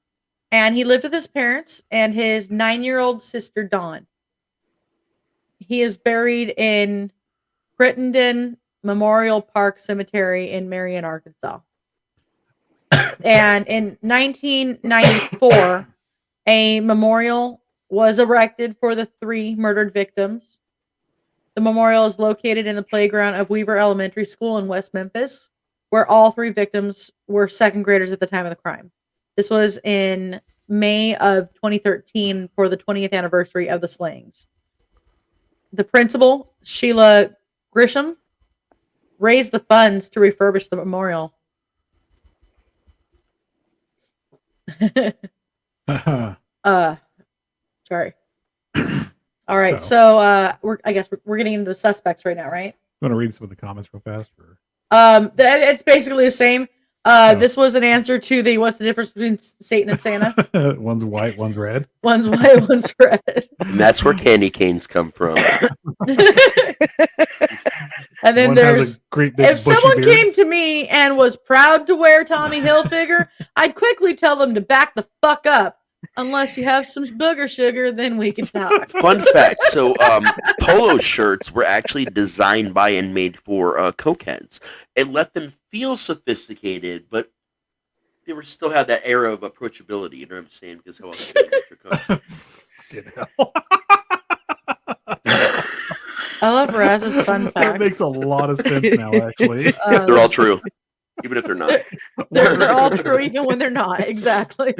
and he lived with his parents and his 9-year-old sister, Dawn. He is buried in Crittenden Memorial Park Cemetery in Marion, Arkansas. And in 1994, A memorial was erected for the 3 murdered victims. The memorial is located in the playground of Weaver Elementary School in West Memphis, where all 3 victims were second graders at the time of the crime. This was in May of 2013 for the 20th anniversary of the slayings. The principal, Sheila Grisham, raised the funds to refurbish the memorial. Sorry. All right, so I guess we're getting into the suspects right now, right? You want to read some of the comments real fast? Or? It's basically the same. This was an answer to the what's the difference between Satan and Santa? One's white, one's red. One's white, one's red. And that's where candy canes come from. And then One there's has a great big if someone bushy beard. came to me and was proud to wear Tommy Hilfiger, I'd quickly tell them to back the fuck up. Unless you have some booger sugar, then we can talk. Fun fact: so polo shirts were actually designed by and made for cokeheads. It let them feel sophisticated, but they were still had that air of approachability. You know what I'm saying? Because how else can you get your coke? I love Raz's fun facts. That makes a lot of sense now, actually. They're all true, even if they're not. They're all true, even when they're not. Exactly.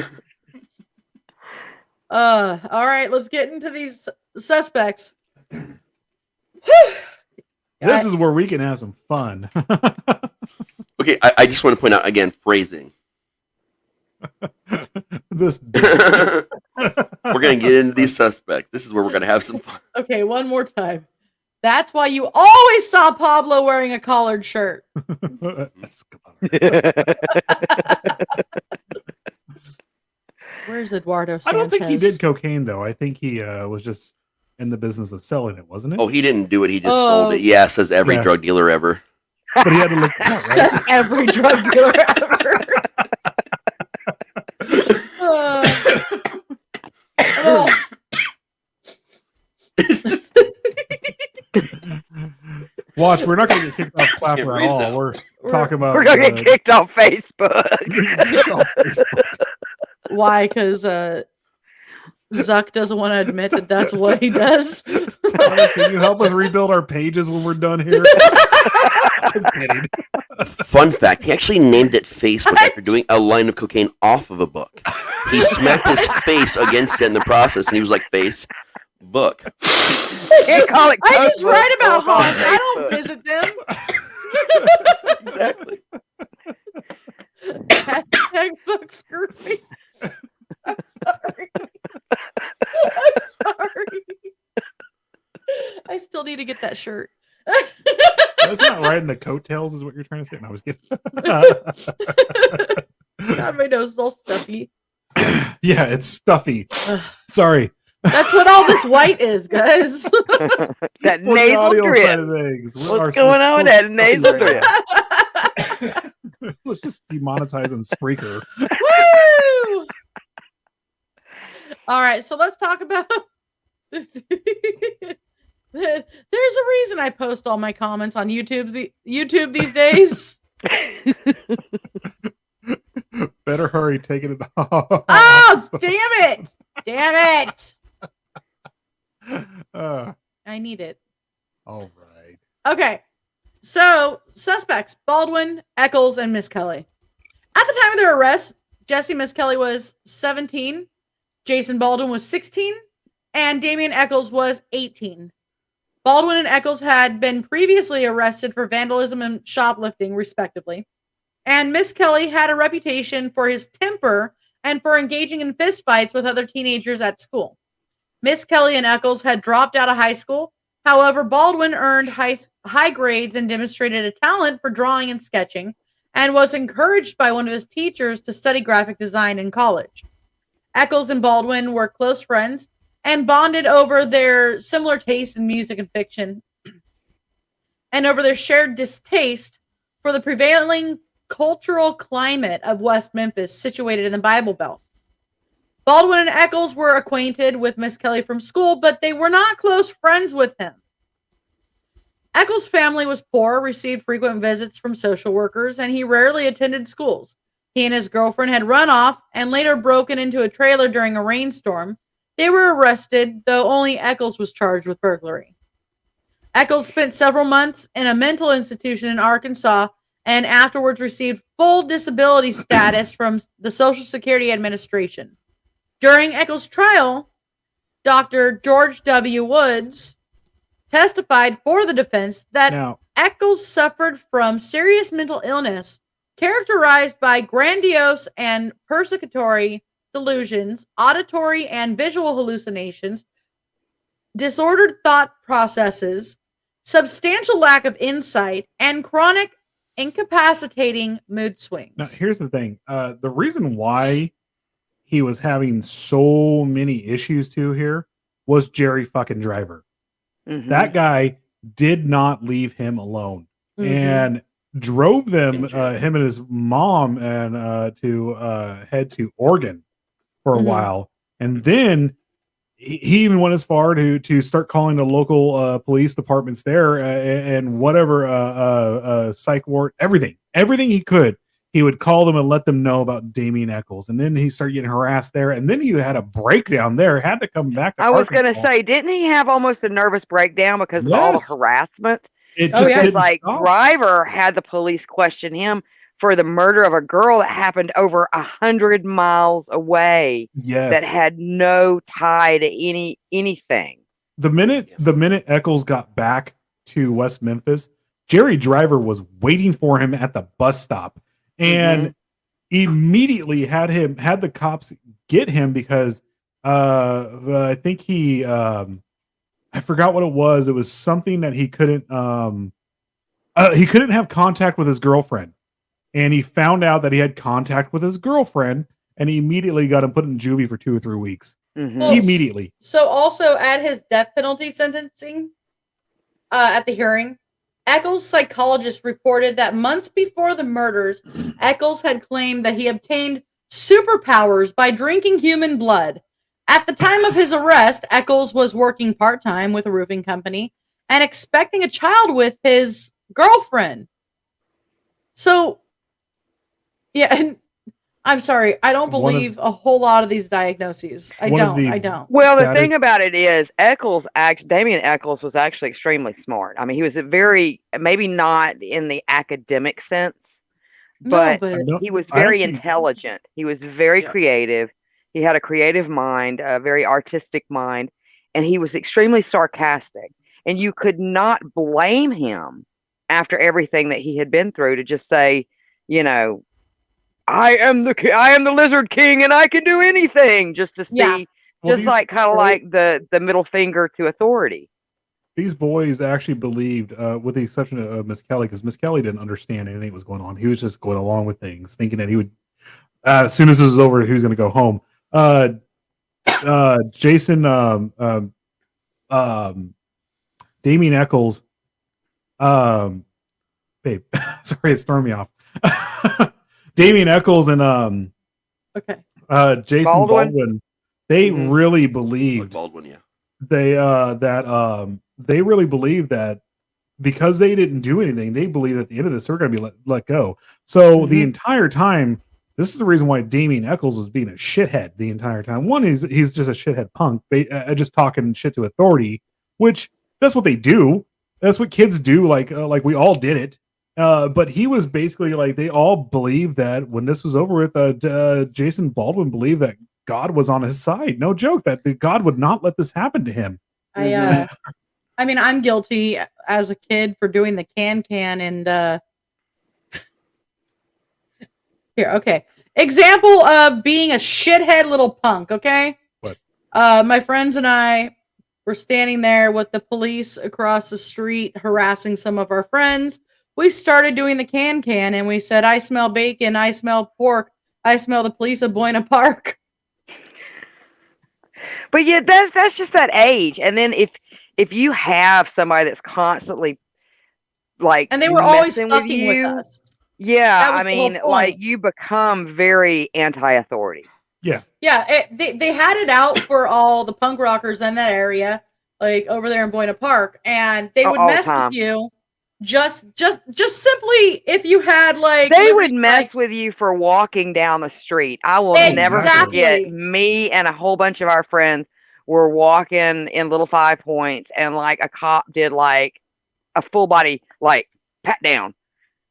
All right, let's get into these suspects. This is where we can have some fun. Okay, I just want to point out again phrasing. This We're gonna get into these suspects. This is where we're gonna have some fun. Okay, one more time. That's why you always saw Pablo wearing a collared shirt. Where's Eduardo Sanchez? I don't think he did cocaine, though. I think he was just in the business of selling it, wasn't it? Oh, he didn't do it. He just sold it. Yeah, says every drug dealer ever. But he had to look out, right? Says every drug dealer ever. Watch, we're not going to get kicked off Clapper at all. We're talking about. We're gonna get kicked off Facebook. Why? Because Zuck doesn't want to admit that that's what he does. Can you help us rebuild our pages when we're done here? I'm kidding. Fun fact, he actually named it Facebook after doing a line of cocaine off of a book. He smacked his face against it in the process, and he was like, face, book. I I just write about haunts. I don't visit them. Exactly. Hashtag book scurvy. I'm sorry. I'm sorry. I still need to get that shirt. That's not riding the coattails, is what you're trying to say. No, I was kidding. God, my nose is all stuffy. Yeah, it's stuffy. Sorry. That's what all this white is, guys. That For the nasal audio drip. side of things. What's going on with that nasal drip? Let's just demonetize on Spreaker. Woo! All right, so let's talk about. There's a reason I post all my comments on YouTube these days. Better hurry, taking it off. Oh, damn it! Damn it! I need it. All right. Okay, so suspects: Baldwin, Eccles, and Miss Kelly. At the time of their arrest, Jesse Miss Kelly was 17, Jason Baldwin was 16, and Damian Eccles was 18. Baldwin and Eccles had been previously arrested for vandalism and shoplifting, respectively. And Miss Kelly had a reputation for his temper and for engaging in fistfights with other teenagers at school. Miss Kelly and Eccles had dropped out of high school. However, Baldwin earned high grades and demonstrated a talent for drawing and sketching, and was encouraged by one of his teachers to study graphic design in college. Eccles and Baldwin were close friends and bonded over their similar tastes in music and fiction, and over their shared distaste for the prevailing cultural climate of West Memphis, situated in the Bible Belt. Baldwin and Eccles were acquainted with Miss Kelly from school, but they were not close friends with him. Eccles' family was poor, received frequent visits from social workers, and he rarely attended schools. He and his girlfriend had run off and later broken into a trailer during a rainstorm. They were arrested, though only Eccles was charged with burglary. Eccles spent several months in a mental institution in Arkansas and afterwards received full disability status from the Social Security Administration. During Eccles' trial, Dr. George W. Woods testified for the defense that Eccles suffered from serious mental illness characterized by grandiose and persecutory delusions, auditory and visual hallucinations, disordered thought processes, substantial lack of insight, and chronic incapacitating mood swings. Now, here's the thing. The reason why he was having so many issues too here was Jerry fucking Driver. Mhm. That guy did not leave him alone and drove them, him and his mom, and to head to Oregon for a while. And then he even went as far to start calling the local police departments there and whatever psych ward, everything he could. He would call them and let them know about Damien Eccles. And then he started getting harassed there. And then he had a breakdown there, had to come back to I was going to Arkansas. say, didn't he have almost a nervous breakdown because of all the harassment? It just Because, didn't like, stop. Driver had the police question him for the murder of a girl that happened over 100 miles away that had no tie to anything. The minute Eccles got back to West Memphis, Jerry Driver was waiting for him at the bus stop and immediately had the cops get him because I think he I forgot what it was. It was something that he couldn't have contact with his girlfriend. And he found out that he had contact with his girlfriend, and he immediately got him put in juvie for 2 or 3 weeks. Immediately. So also at his death penalty sentencing, at the hearing, Eccles' psychologist reported that months before the murders, Eccles had claimed that he obtained superpowers by drinking human blood. At the time of his arrest, Eccles was working part-time with a roofing company and expecting a child with his girlfriend. So, yeah, and I'm sorry, I don't believe a whole lot of these diagnoses. I don't. Well, the thing about it is, Damien Eccles was actually extremely smart. I mean, he was maybe not in the academic sense, but he was very intelligent. He was very creative. He had a creative mind, a very artistic mind, and he was extremely sarcastic. And you could not blame him after everything that he had been through to just say, you know, I am the Lizard King and I can do anything, just to see, like the middle finger to authority. These boys actually believed, with the exception of Miss Kelly, because Miss Kelly didn't understand anything that was going on. He was just going along with things, thinking that he would, as soon as this was over, he was going to go home. Jason, Damien Eccles, babe, sorry, it's throwing me off. Damien Eccles and Jason Baldwin, they really believed they really believed that because they didn't do anything, they believed at the end of this they're going to be let go. So the entire time, this is the reason why Damien Eccles was being a shithead the entire time. One is he's just a shithead punk, just talking shit to authority, which that's what they do. That's what kids do. Like we all did it. But he was basically like, they all believed that when this was over with, Jason Baldwin believed that God was on his side. No joke, that God would not let this happen to him. I mean, I'm guilty as a kid for doing the can and here, okay. Example of being a shithead little punk, okay? What? My friends and I were standing there with the police across the street harassing some of our friends. We started doing the can and we said, I smell bacon, I smell pork, I smell the police of Buena Park. But yeah, that's just that age. And then if you have somebody that's constantly like, and they were always fucking with us. Yeah, I mean, like you become very anti-authority. Yeah. Yeah, they had it out for all the punk rockers in that area, like over there in Buena Park, and they would mess with you just simply if you had like They Liberty would mess Strikes- with you for walking down the street. I will never Exactly. forget, me and a whole bunch of our friends were walking in Little Five Points, and like a cop did like a full body like pat down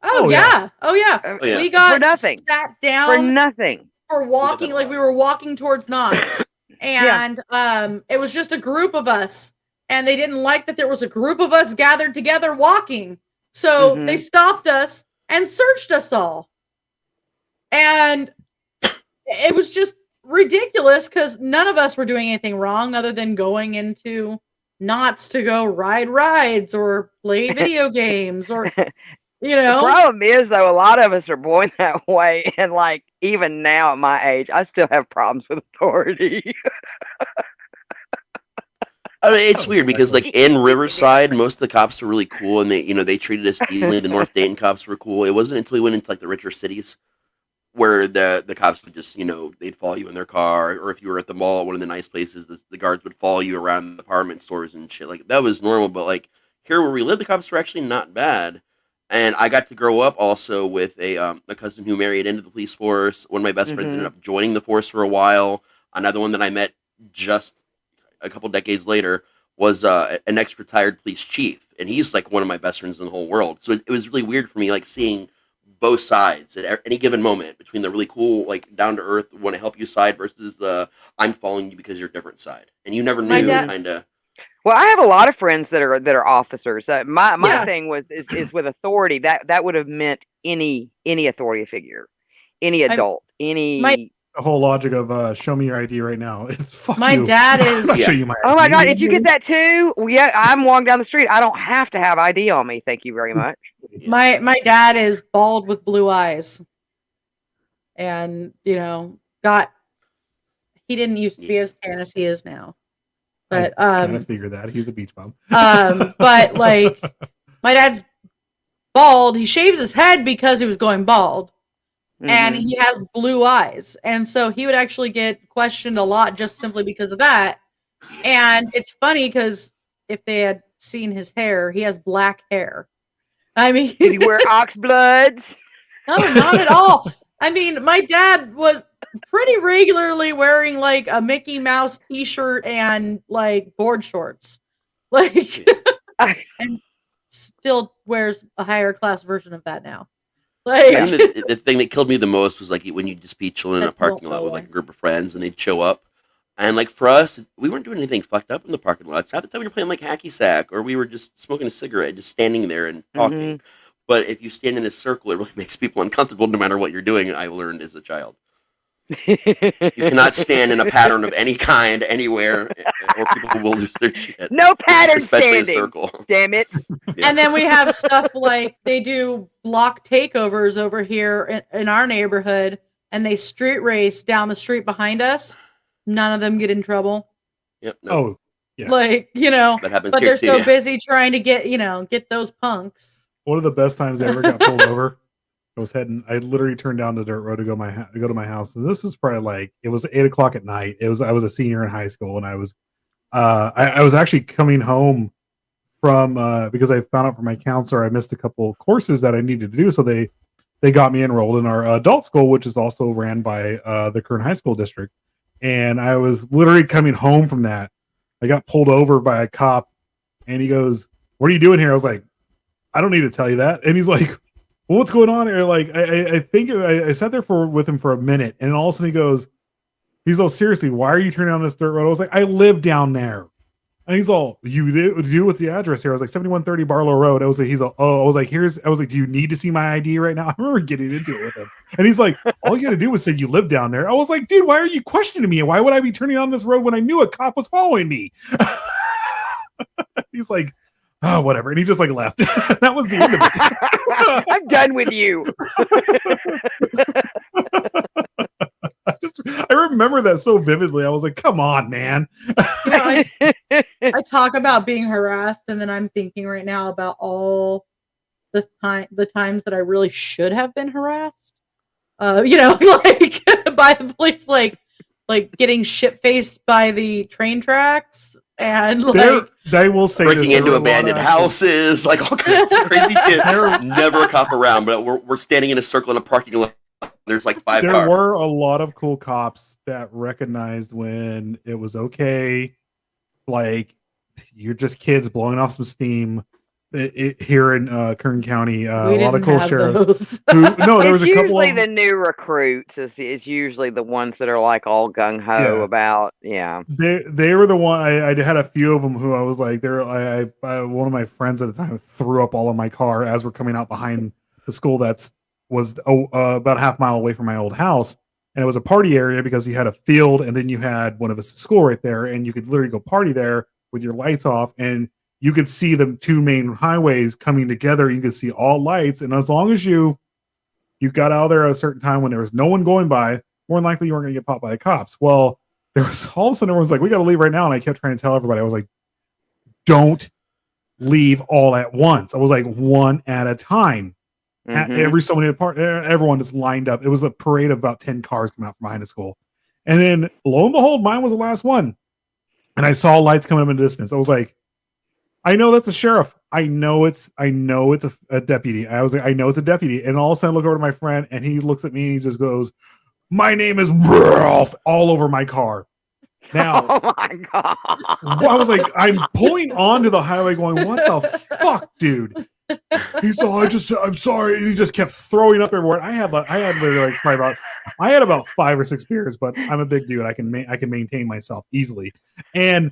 Oh, Oh, yeah. Oh yeah. Oh, yeah. We got for nothing. sat down For nothing. for walking, a like lot. we were walking towards Knott's, Yeah. and it was just a group of us, and they didn't like that there was a group of us gathered together walking, so Mhm. they stopped us and searched us all, and it was just ridiculous because none of us were doing anything wrong other than going into Knott's to go ride rides or play video games or you The know. problem is, though, a lot of us are born that way, and like even now at my age, I still have problems with authority. I mean, it's weird because like in Riverside, most of the cops were really cool, and they treated us easily. The North Dayton cops were cool. It wasn't until we went into like the richer cities where the cops would just they'd follow you in their car, or if you were at the mall, one of the nice places, the guards would follow you around the apartment stores and shit. Like that was normal, but like here where we live, the cops were actually not bad. And I got to grow up also with a cousin who married into the police force. One of my best friends ended up joining the force for a while. Another one that I met just a couple decades later was an ex-retired police chief, and he's like one of my best friends in the whole world. So it was really weird for me, like seeing both sides at any given moment between the really cool, like down to earth, want to help you side versus the I'm following you because you're a different side, and you never My knew dad- kind of. Well, I have a lot of friends that are officers. My Yeah. thing is with authority. That would have meant any authority figure, any adult, any. The whole logic of show me your ID right now. It's fuck My you. dad I'll is show you my Oh my ID. God! Did you get that too? Well, yeah, I'm walking down the street. I don't have to have ID on me. Thank you very much. my dad is bald with blue eyes, and he didn't used to be as tan as he is now, but kind of figure that he's a beach bum. but like my dad's bald. He shaves his head because he was going bald, and Mhm. he has blue eyes, and so he would actually get questioned a lot just simply because of that. And it's funny because if they had seen his hair, he has black hair. I mean, Did he wear ox bloods? no, not at all. I mean, my dad was pretty regularly wearing like a Mickey Mouse t-shirt and like board shorts. Like and still wears a higher class version of that now. Like I think the thing that killed me the most was like when you'd just be chilling in a That parking won't lot go with like away. a group of friends, and they'd show up, and like for us, we weren't doing anything fucked up in the parking lots. Half the time we were playing like hacky sack, or we were just smoking a cigarette, just standing there and talking. But if you stand in a circle, it really makes people uncomfortable, no matter what you're doing. I learned as a child, you cannot stand in a pattern of any kind anywhere, or people will lose their shit. No pattern Especially a standing. circle. Damn it! Yeah. And then we have stuff like they do block takeovers over here in our neighborhood, and they street race down the street behind us. None of them get in trouble. Yep. No, Oh, yeah. Like, that happens but here they're too. so Yeah. busy trying to get those punks. One of the best times I ever got pulled over. I literally turned down the dirt road to go to my house. And this is probably like it was 8:00 at night. I was a senior in high school, and I was actually coming home from because I found out from my counselor I missed a couple courses that I needed to do. So they got me enrolled in our adult school, which is also ran by the Kern High School District. And I was literally coming home from that. I got pulled over by a cop, and he goes, "What are you doing here?" I was like, "I don't need to tell you that." And he's like, "Well, what's going on here?" Like, I think I sat there with him for a minute, and all of a sudden he's all, "Seriously, why are you turning on this dirt road?" I was like, "I live down there." And he's all, "You do with the address here?" I was like, 7130 Barlow Road. I was like, "Do you need to see my ID right now?" I remember getting into it with him. And he's like, "All you got to do was say you live down there." I was like, "Dude, why are you questioning me? Why would I be turning on this road when I knew a cop was following me?" He's like, "Oh, whatever." And he just like left. That was the end of it. I'm done with you. I remember that so vividly. I was like, "Come on, man." I talk about being harassed, and then I'm thinking right now about all the times that I really should have been harassed. Like by the police, like getting shit faced by the train tracks and they will say breaking this, into abandoned houses, like all kinds of crazy shit. Never a cop around, but we're standing in a circle in a parking lot. There's like 5 there cars. were a lot of cool cops that recognized when it was okay, like you're just kids blowing off some steam. Here in Kern County, a lot of cool sheriffs. There was a couple. Usually the new recruits is usually the ones that are like all gung ho about. Yeah, they were the one. I had a few of them who I was like, one of my friends at the time threw up all in my car as we're coming out behind the school was about a half mile away from my old house, and it was a party area because you had a field and then you had one of us school right there, and you could literally go party there with your lights off, and you could see the 2 main highways coming together. You could see all lights, and as long as you got out of there at a certain time when there was no one going by, more than likely you weren't going to get popped by the cops. Well, there was all of a sudden everyone's like, "We got to leave right now," and I kept trying to tell everybody. I was like, "Don't leave all at once." I was like, one at a time. mm-hmm. Every so many part, everyone just lined up. It was a parade of about 10 cars coming out from behind the school, and then lo and behold, mine was the last one, and I saw lights coming up in the distance. I was like, I know that's a sheriff. I know it's a deputy. I was like, I know it's a deputy. And all of a sudden I look over to my friend and he looks at me and he just goes, "My name is Ralph," all over my car. Now, oh my God. I was like, I'm pulling onto the highway going, "What the fuck, dude?" He said, "I'm sorry." And he just kept throwing up everywhere. I had literally like I had about 5 or 6 beers, but I'm a big dude. I can maintain myself easily. And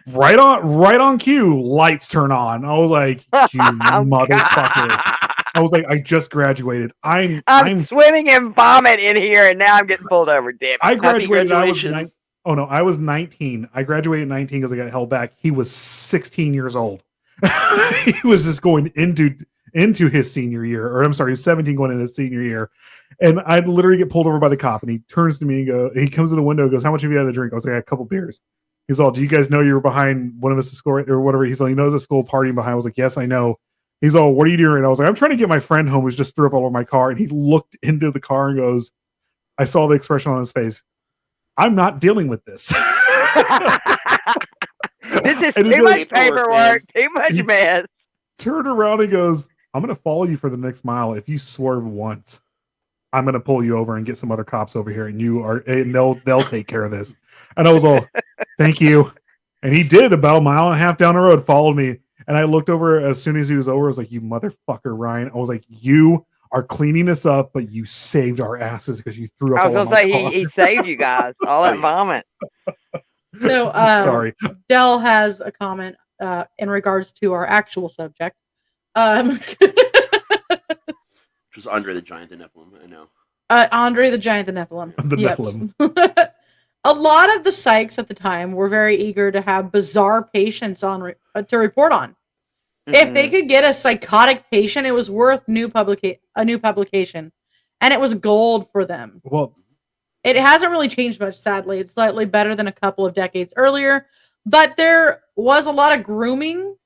right on cue, lights turn on. I was like, "You motherfucker." I was like, I just graduated. I'm swimming in vomit in here, and now I'm getting pulled over. Damn it. I graduated. I was 19. I graduated at 19 because I got held back. He was 16 years old. He was just going into his senior year, or I'm sorry, 17 going into his senior year. And I'd literally get pulled over by the cop, and he turns to me and he comes to the window and goes, "How much have you had to drink?" I was like, "I had a couple beers." He's all, "Do you guys know you were behind one of us school or whatever?" He's like, "He knows a school partying behind." I was like, "Yes, I know." He's all, "What are you doing?" And I was like, "I'm trying to get my friend home who's just threw up all over my car." And he looked into the car and goes, I saw the expression on his face, "I'm not dealing with this." This is too much paperwork, too much mess. Turned around and goes, "I'm going to follow you for the next mile. If you swerve once, I'm going to pull you over and get some other cops over here, and they'll take care of this." And I was all, "Thank you." And he did. About a mile and a half down the road, followed me. And I looked over as soon as he was over. I was like, "You motherfucker, Ryan." I was like, "You are cleaning us up, but you saved our asses because you threw up." I was going to say, he saved you guys. All that vomit. So, sorry. Dell has a comment in regards to our actual subject. Just Andre the Giant, the Nephilim. I know. Andre the Giant, the Nephilim. Nephilim. A lot of the psychs at the time were very eager to have bizarre patients to report on. Mm-hmm. If they could get a psychotic patient, it was worth a new publication, and it was gold for them. Well, it hasn't really changed much, sadly. It's slightly better than a couple of decades earlier, but there was a lot of grooming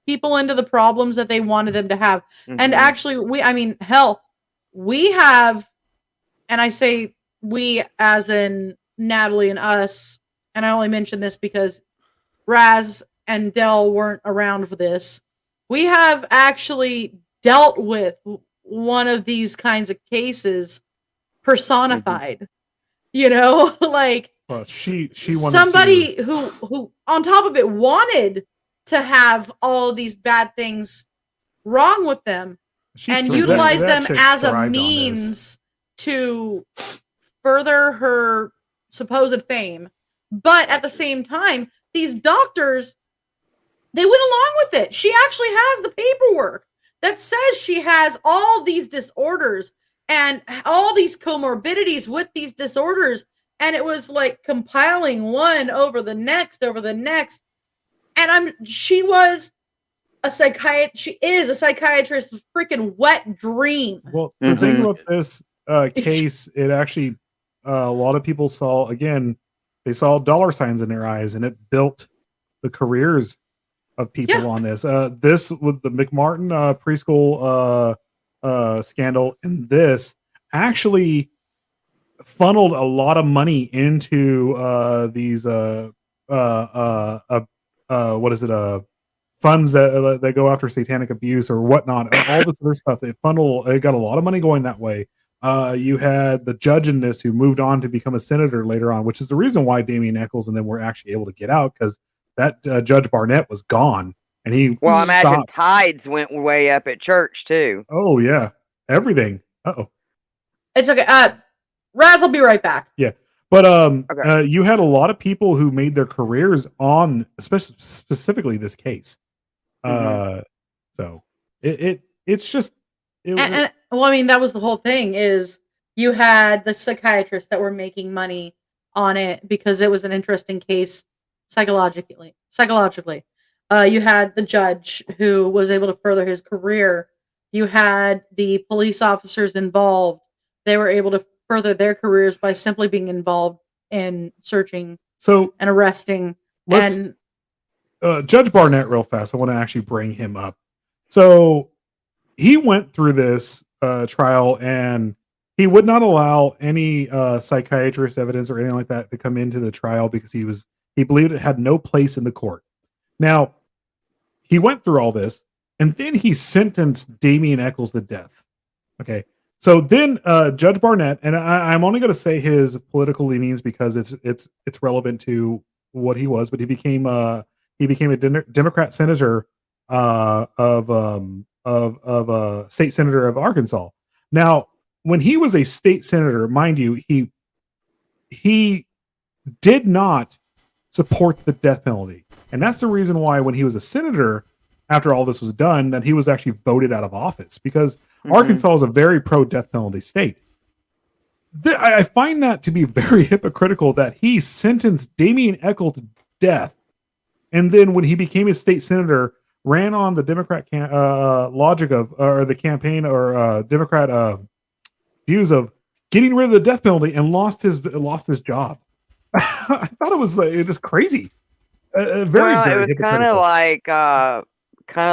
people into the problems that they wanted them to have. Mm-hmm. And actually, we have, and I say we as in Natalie and us, and I only mention this because Raz and Dell weren't around for this. We have actually dealt with one of these kinds of cases personified. Mm-hmm. You know, like she somebody who on top of it wanted to have all these bad things wrong with them and utilize them as a means to further her supposed fame. But at the same time, these doctors, they went along with it. She actually has the paperwork that says she has all these disorders and all these comorbidities with these disorders. And it was like compiling one over the next. And she was a psychiatrist. She is a psychiatrist's freaking wet dream. Well, the thing about this case, it actually, a lot of people saw, again, they saw dollar signs in their eyes, and it built the careers of people on this. This with the McMartin preschool scandal, and this actually funneled a lot of money into these what is it? Funds that go after satanic abuse or whatnot. All this other stuff. It got a lot of money going that way. You had the judge in this who moved on to become a senator later on, which is the reason why Damian Eccles and them were actually able to get out, because that Judge Barnett was gone and he Well, I imagine stopped. tides went way up at church too. Oh yeah, everything. Uh-oh. It's okay. Raz will be right back. Yeah. But Okay. you had a lot of people who made their careers on, specifically this case. So it's just Well, I mean, that was the whole thing. Is you had the psychiatrists that were making money on it because it was an interesting case psychologically. You had the judge who was able to further his career. You had the police officers involved. They were able to further their careers by simply being involved in searching so and arresting. let's And Judge Barnett real fast. I want to actually bring him up. So he went through this trial and he would not allow any psychiatrist evidence or anything like that to come into the trial because he believed it had no place in the court. Now, he went through all this and then he sentenced Damian Eccles to death. Okay. So then Judge Barnett, and I'm only going to say his political leanings because it's relevant to what he was, but he became a Democrat senator of state senator of Arkansas. Now, when he was a state senator, mind you, he did not support the death penalty, and that's the reason why when he was a senator, after all this was done, that he was actually voted out of office because Arkansas is a very pro-death penalty state. I find that to be very hypocritical that he sentenced Damian Eccles to death, and then when he became a state senator, ran on the Democrat logic of or the campaign or Democrat views of getting rid of the death penalty and lost his job. I thought it was crazy. Very, Well, very it was kind of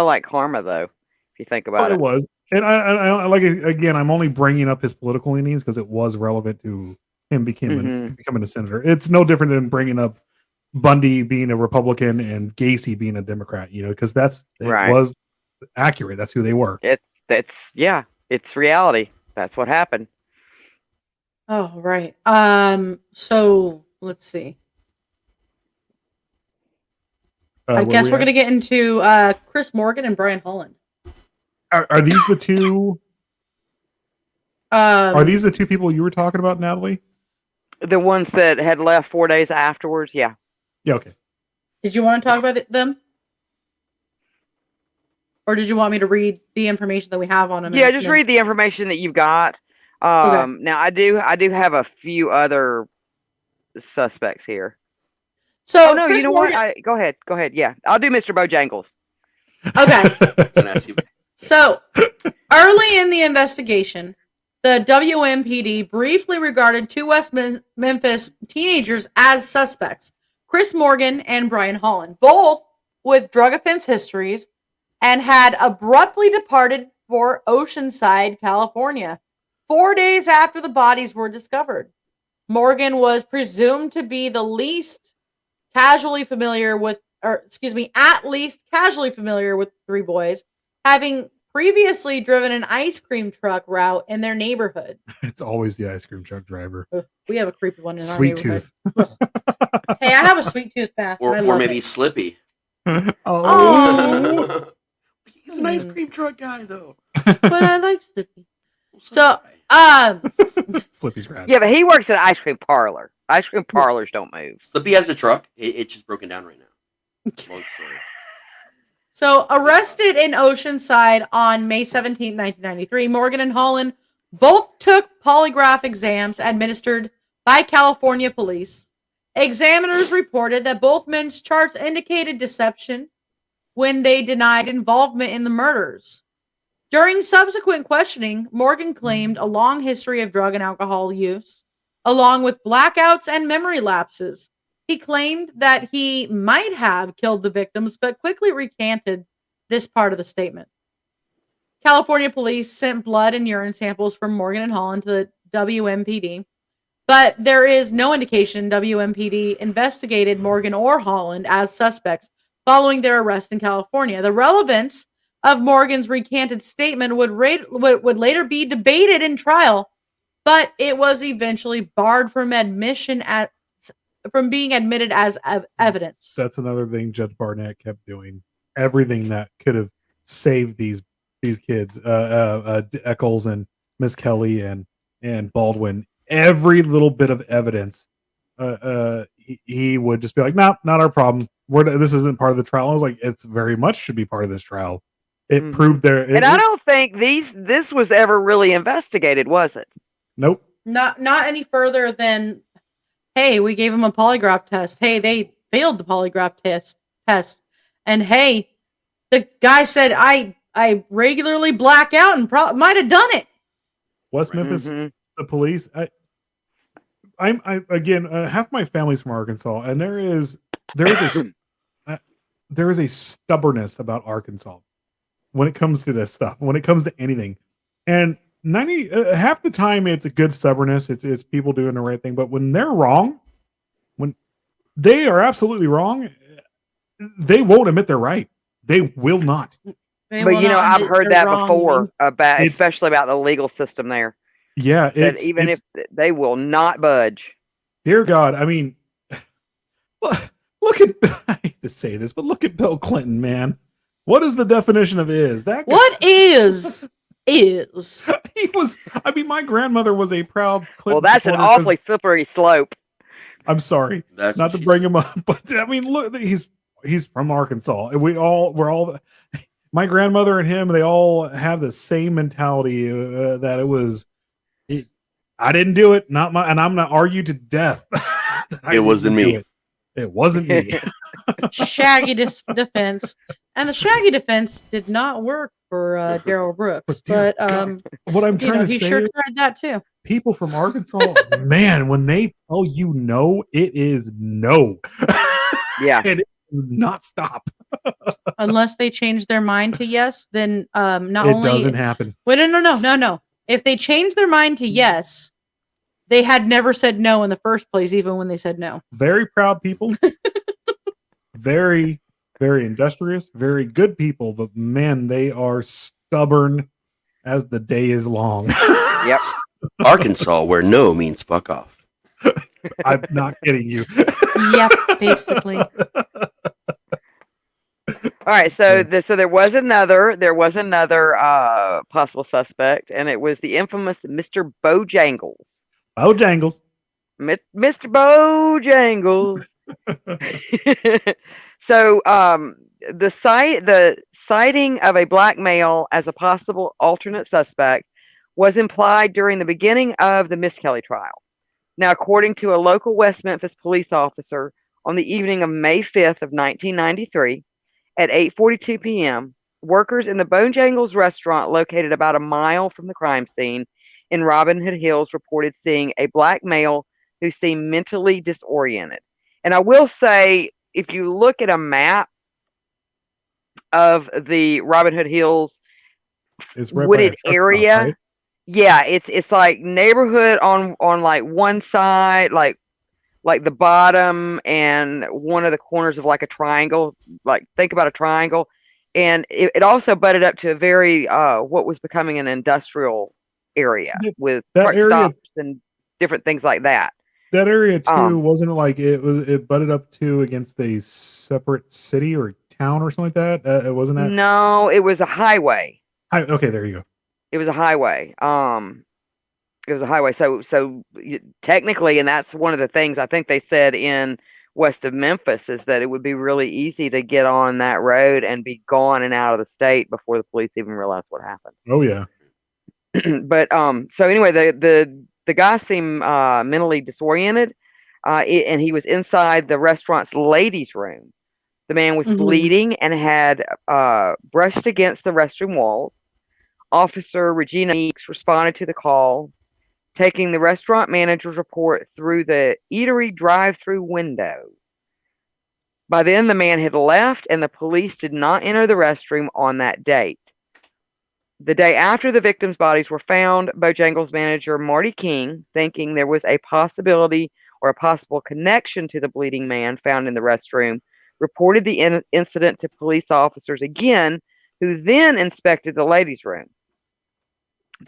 like karma, though, if you think about it. It was, and I like again. I'm only bringing up his political leanings because it was relevant to him becoming a senator. It's no different than bringing up Bundy being a Republican and Gacy being a Democrat. Because Right. was accurate. That's who they were. It's reality. That's what happened. oh, right. So let's see. I Where guess we we're at? going to get into Chris Morgan and Brian Holland. Are these the two? Are these the two people you were talking about, Natalie? The ones that had left 4 days afterwards, yeah. Yeah. Okay. Did you want to talk about them? Or did you want me to read the information that we have on them? Yeah, just read the information that you've got. Okay. Now, I do have a few other suspects here. So, Oh, no, Chris you know Morgan, what? Go ahead. Yeah, I'll do Mr. Bojangles. Okay. So, early in the investigation, the WMPD briefly regarded two West Memphis teenagers as suspects, Chris Morgan and Brian Holland, both with drug offense histories, and had abruptly departed for Oceanside, California, 4 days after the bodies were discovered. Morgan was presumed to be at least casually familiar with the three boys, having previously driven an ice cream truck route in their neighborhood. It's always the ice cream truck driver. We have a creepy one in Sweet our neighborhood. tooth. Hey, I have a sweet tooth fast. or I love maybe it. Slippy. Oh. He's an ice cream truck guy, though. But I like Slippy. So, Slippy's rad. Yeah, but he works at an ice cream parlor. Ice cream parlors don't move. Slippy has a truck. It's just broken down right now. Long story. So, arrested in Oceanside on May 17, 1993, Morgan and Holland both took polygraph exams administered by California police. Examiners reported that both men's charts indicated deception when they denied involvement in the murders. During subsequent questioning, Morgan claimed a long history of drug and alcohol use, along with blackouts and memory lapses. He claimed that he might have killed the victims, but quickly recanted this part of the statement. California police sent blood and urine samples from Morgan and Holland to the WMPD. But there is no indication WMPD investigated Morgan or Holland as suspects following their arrest in California. The relevance of Morgan's recanted statement would later be debated in trial, but it was eventually barred from being admitted as evidence. That's another thing Judge Barnett kept doing. Everything that could have saved these kids, Eccles and Miss Kelly and Baldwin, every little bit of evidence, he would just be like, "No, not our problem. This isn't part of the trial." I was like, "It's very much should be part of this trial." It proved there, and I don't think this was ever really investigated, was it? Nope. Not any further than, hey, we gave them a polygraph test. Hey, they failed the polygraph test. And hey, the guy said I regularly black out and might have done it. West Memphis, the police. I'm again, half my family's from Arkansas, and there is a stubbornness about Arkansas when it comes to this stuff, when it comes to anything. And half the time it's a good stubbornness. It's people doing the right thing. But when they're wrong, when they are absolutely wrong, they won't admit they're right. They will not. But I've heard that before especially about the legal system there. Yeah, if they will not budge. Dear God, I mean, look at, I hate to say this, but look at Bill Clinton, man. What is the definition of is? That guy, what is? He was, I mean, my grandmother was a proud Clinton. Well, that's an awfully slippery slope. I'm sorry, not to bring him up, but I mean, look, he's from Arkansas. We're all, my grandmother and him, they all have the same mentality that it was, I didn't do it, and I'm not argued to death. It wasn't me. It wasn't me. Shaggy defense, and the Shaggy defense did not work for Daryl Brooks. But what I'm trying to say, he sure tried that too. People from Arkansas, man, when they tell you no, it is no. Yeah, and it does not stop. Unless they change their mind to yes, then it doesn't happen. Wait, no. If they change their mind to yes, they had never said no in the first place, even when they said no. Very proud people. Very, very industrious, very good people, but man, they are stubborn as the day is long. Yep. Arkansas, where no means fuck off. I'm not kidding you. Yep, basically. All right, so there was another possible suspect, and it was the infamous Mr. Bojangles. Bojangles. Mr. Bojangles. So the sighting of a black male as a possible alternate suspect was implied during the beginning of the Miss Kelly trial. Now, according to a local West Memphis police officer, on the evening of May 5th of 1993, at 8:42 p.m., workers in the Bojangles restaurant located about a mile from the crime scene in Robin Hood Hills reported seeing a black male who seemed mentally disoriented. And I will say, if you look at a map of the Robin Hood Hills wooded area, stop, right? Yeah, it's like neighborhood on like one side, like the bottom and one of the corners of like a triangle. Like think about a triangle, and it also butted up to a very what was becoming an industrial area with truck stops and different things like that. That area too wasn't it like it butted up to against a separate city or town or something like that. It wasn't that. No, it was a highway. Okay, there you go. It was a highway. It was a highway. So technically, and that's one of the things I think they said in west of Memphis is that it would be really easy to get on that road and be gone and out of the state before the police even realized what happened. Oh yeah. But so anyway, the guy seemed mentally disoriented, and he was inside the restaurant's ladies' room. The man was bleeding and had brushed against the restroom walls. Officer Regina Meeks responded to the call, taking the restaurant manager's report through the eatery drive-through window. By then, the man had left, and the police did not enter the restroom on that date. The day after the victims' bodies were found, Bojangles manager Marty King, thinking there was a possibility or a possible connection to the bleeding man found in the restroom, reported the incident to police officers again, who then inspected the ladies' room.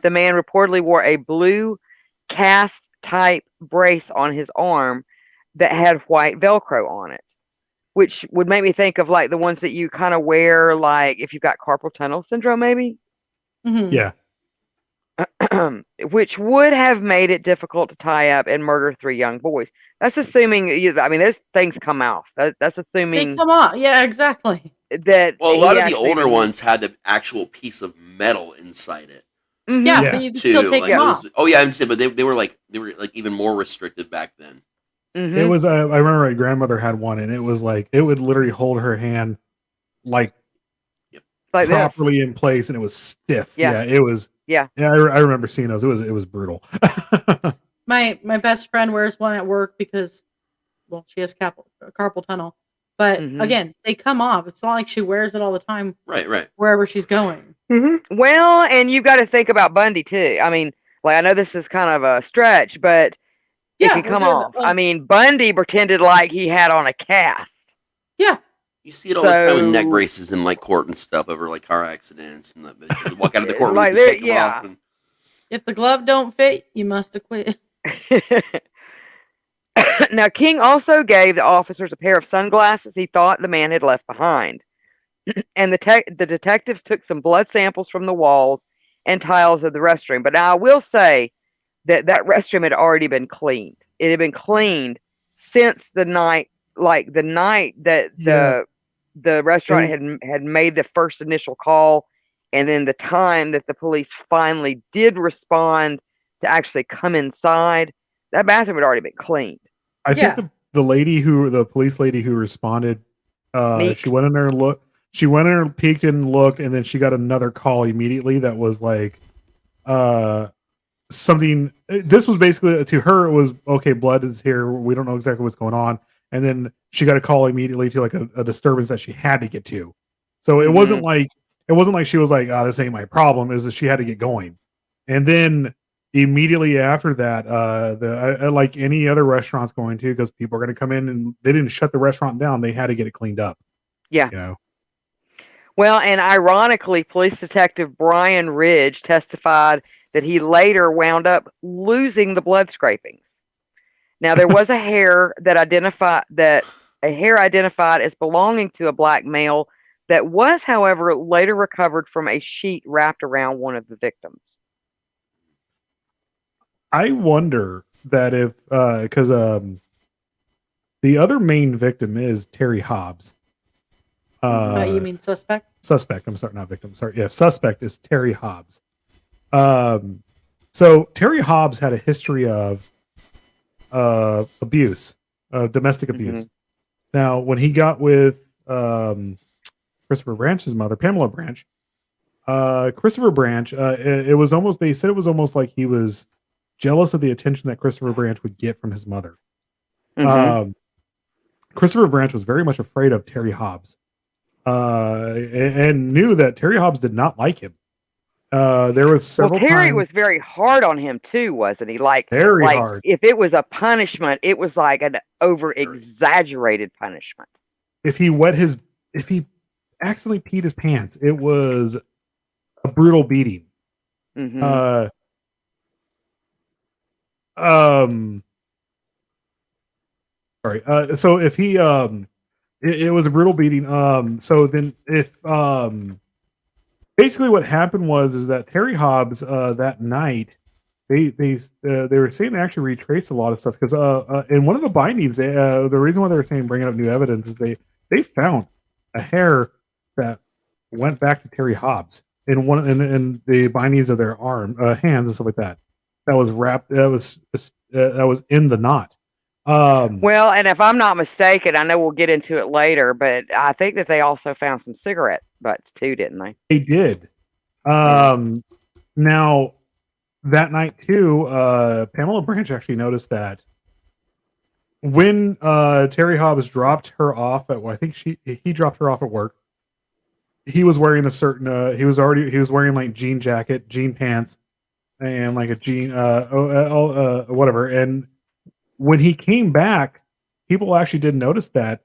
The man reportedly wore a blue cast type brace on his arm that had white Velcro on it, which would make me think of like the ones that you kind of wear, like if you've got carpal tunnel syndrome, maybe. Mhm. Yeah. Which would have made it difficult to tie up and murder 3 young boys. That's assuming. I mean, those things come off. That's They assuming come on. Yeah, exactly. that Well, a he lot of the actually older even- ones had the actual piece of metal inside it Mhm. Yeah, Yeah. but you can too. still take Like, them it off. was, oh yeah, I'm saying, but they were like even more restricted back then. Mhm. It was. I remember my grandmother had one, and it was like it would literally hold her hand like like this. properly in place, and it was stiff. Yeah. It was. Yeah. Yeah, I remember seeing those. It was brutal. My best friend wears one at work because, well, she has carpal tunnel. But Mhm. again, they come off. It's not like she wears it all the time Right. wherever she's going. Well, and you've got to think about Bundy too. I mean, like I know this is kind of a stretch, but if Yeah, you come well, off, I mean, Bundy pretended like he had on a cast. Yeah. You see it all the time with neck So- braces in like court and stuff over like car accidents, and they walk out of the courtroom Like and just there- take them yeah. off. And, If the glove don't fit, you must have quit. Now, King also gave the officers a pair of sunglasses he thought the man had left behind. And the detectives took some blood samples from the walls and tiles of the restroom. But now I will say that restroom had already been cleaned. It had been cleaned since the night, like the night that Yeah. the restaurant had made the first initial call, and then the time that the police finally did respond to actually come inside. That bathroom had already been cleaned. I Yeah. think the police lady who responded, Meek. she went in there and looked. She went in there, peeked and looked, and then she got another call immediately that was like, something. This was basically to her. It was okay. Blood is here. We don't know exactly what's going on. And then she got a call immediately to like a disturbance that she had to get to. So it wasn't like she was like, "Oh, this ain't my problem." It was that she had to get going. And then immediately after that, like any other restaurant's going to, because people are going to come in, and they didn't shut the restaurant down. They had to get it cleaned up. Yeah. You know. Well, and ironically, police detective Brian Ridge testified that he later wound up losing the blood scrapings. Now, there was a hair identified as belonging to a black male that was, however, later recovered from a sheet wrapped around one of the victims. I wonder that if because the other main victim is Terry Hobbs. You mean suspect? Suspect. I'm sorry, not victim. Sorry. Yeah, suspect is Terry Hobbs. So Terry Hobbs had a history of abuse, domestic abuse. Now, when he got with Christopher Branch's mother, Pamela Branch, Christopher Branch, it was almost, they said it was almost like he was jealous of the attention that Christopher Branch would get from his mother. Christopher Branch was very much afraid of Terry Hobbs, and knew that Terry Hobbs did not like him. There was several Terry times, was very hard on him too, wasn't he? Like very like hard. if it was a punishment, it was like an over exaggerated punishment. If he accidentally peed his pants, it was a brutal beating. Mhm. Sorry. So if he it was a brutal beating. So then if basically what happened was that Terry Hobbs that night they were saying they actually retraced a lot of stuff because in one of the bindings the reason why they were saying bringing up new evidence is they found a hair that went back to Terry Hobbs in one in the bindings of their hands and stuff like that. That was wrapped. That was in the knot. Well, and if I'm not mistaken, I know we'll get into it later, but I think that they also found some cigarette butts too, didn't they? They did. Now that night too, Pamela Branch actually noticed that when Terry Hobbs dropped her off at, I think he dropped her off at work. he was wearing a certain he was wearing like jean jacket, jean pants, and like a jean whatever. And when he came back, people actually did notice that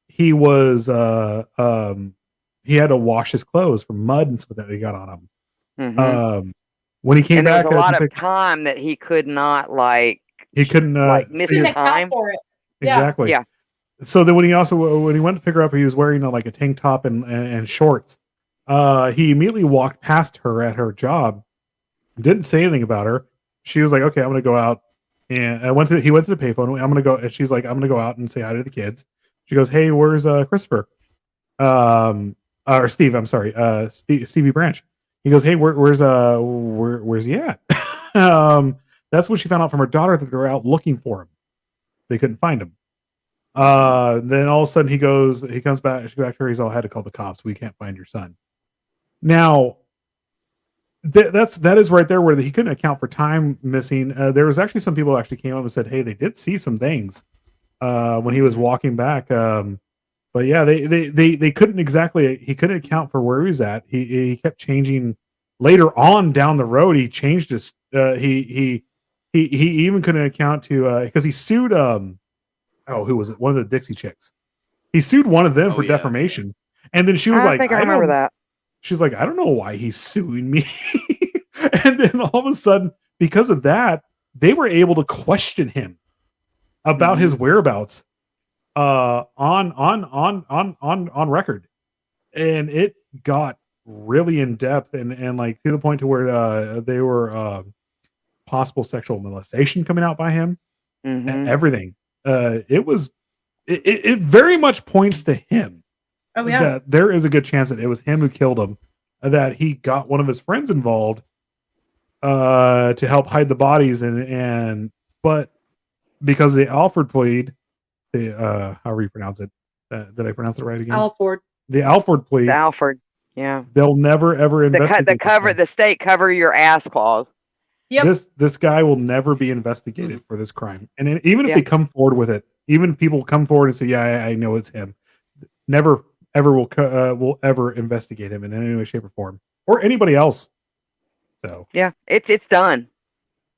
he was he had to wash his clothes from mud and stuff that he got on him. Mhm. When he came And there back, was a lot of time that he could not he couldn't miss Couldn't his account time. for it. Yeah. exactly. Yeah. So then when he went to pick her up, he was wearing like a tank top and shorts. He immediately walked past her at her job, didn't say anything about her. She was like, "Okay, I'm gonna go out." And he went to the payphone. I'm gonna go, and she's like, "I'm gonna go out and say hi to the kids." She goes, "Hey, where's Christopher?" Or Steve? I'm sorry, Stevey Branch. He goes, "Hey, where's he at?" That's when she found out from her daughter that they were out looking for him. They couldn't find him. Then all of a sudden he comes back. She goes back to her. He's all, "Had to call the cops. We can't find your son." Now, that is right there where he couldn't account for time missing. There was actually some people who actually came up and said, "Hey, they did see some things when he was walking back." But yeah, they couldn't exactly. He couldn't account for where he was at. He kept changing. Later on down the road, he changed his. He even couldn't account to because he sued. Who was it? One of the Dixie Chicks. He sued one of them for defamation, and then she was like, think I remember that. She's like, "I don't know why he's suing me." And then all of a sudden, because of that, they were able to question him about his whereabouts on record, and it got really in depth and like to the point to where they were possible sexual molestation coming out by him and everything. It very much points to him. Oh yeah. That there is a good chance that it was him who killed him, that he got one of his friends involved to help hide the bodies but because the Alford plea, however you pronounce it, did I pronounce it right again? Alford. The Alford plea. Alford. Yeah. They'll never ever investigate The state cover your ass clause. Yep. This guy will never be investigated for this crime, and even if they come forward with it, even people come forward and say, "Yeah, I know it's him," never ever will ever investigate him in any way, shape, or form, or anybody else. So yeah, it's done.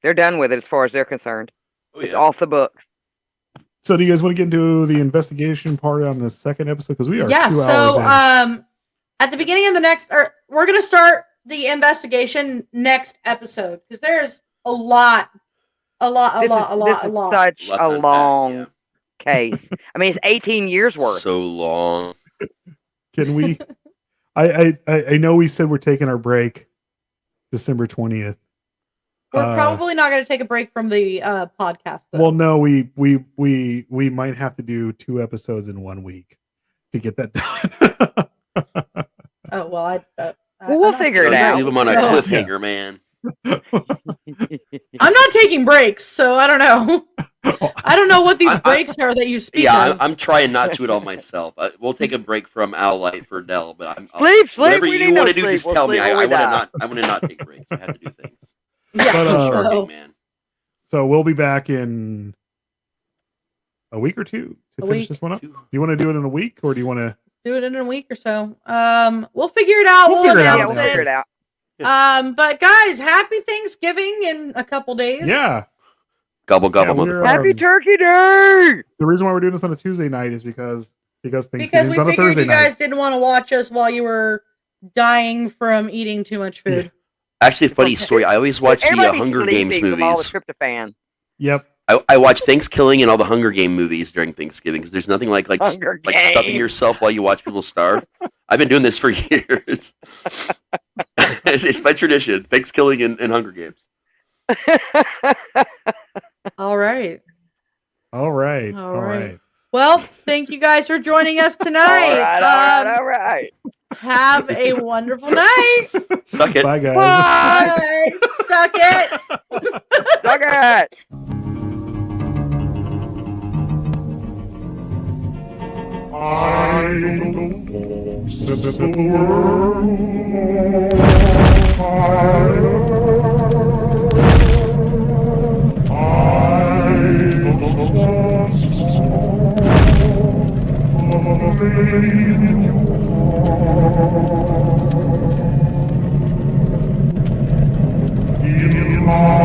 They're done with it as far as they're concerned. Oh, yeah. It's off the books. So do you guys want to get into the investigation part on the second episode? Because we are 2 hours so in. at the beginning of the next, or we're gonna start the investigation next episode because there's a lot. This is such a long case. I mean, it's 18 years worth. So long. Can we? I know we said we're taking our break December 20th. We're probably not going to take a break from the podcast. Though. Well, no, we might have to do 2 episodes in 1 week to get that done. Oh well, we'll figure it out. Leave them on a cliffhanger, man. I'm not taking breaks, so I don't know. I don't know what these breaks are that you speak of. I'm trying not to at all myself. We'll take a break from Owl Light for Dell, but sleep. Whatever We you need want no to do, sleep. just We'll tell me. sleep I when we want to not take breaks. I have to do things. Yeah. But, Man. So we'll be back in a week or 2 to finish this one up. Do you want to do it in a week, or do you want to do it in a week or so? We'll figure it out. We'll figure it out. But guys, happy Thanksgiving in a couple days. Yeah. Gobble gobble, motherfucker. Happy Turkey Day! The reason why we're doing this on a Tuesday night is because Thanksgiving's we on a figured Thursday you guys night. didn't want to watch us while you were dying from eating too much food. Yeah. Actually, funny story. I always watch the Everybody's Hunger Games sleeping from all the movies. tryptophan. Yep. I watch Thanksgiving and all the Hunger Game movies during Thanksgiving because there's nothing like Hunger stuffing Games. yourself while you watch people starve. I've been doing this for years. It's my tradition. Thanksgiving and Hunger Games. All right. All right. Well, thank you guys for joining us tonight. All right. Have a wonderful night. Suck it. Bye, guys. Bye. Suck it. Suck it. I know set the world higher. I know the song of a baby. Thank you.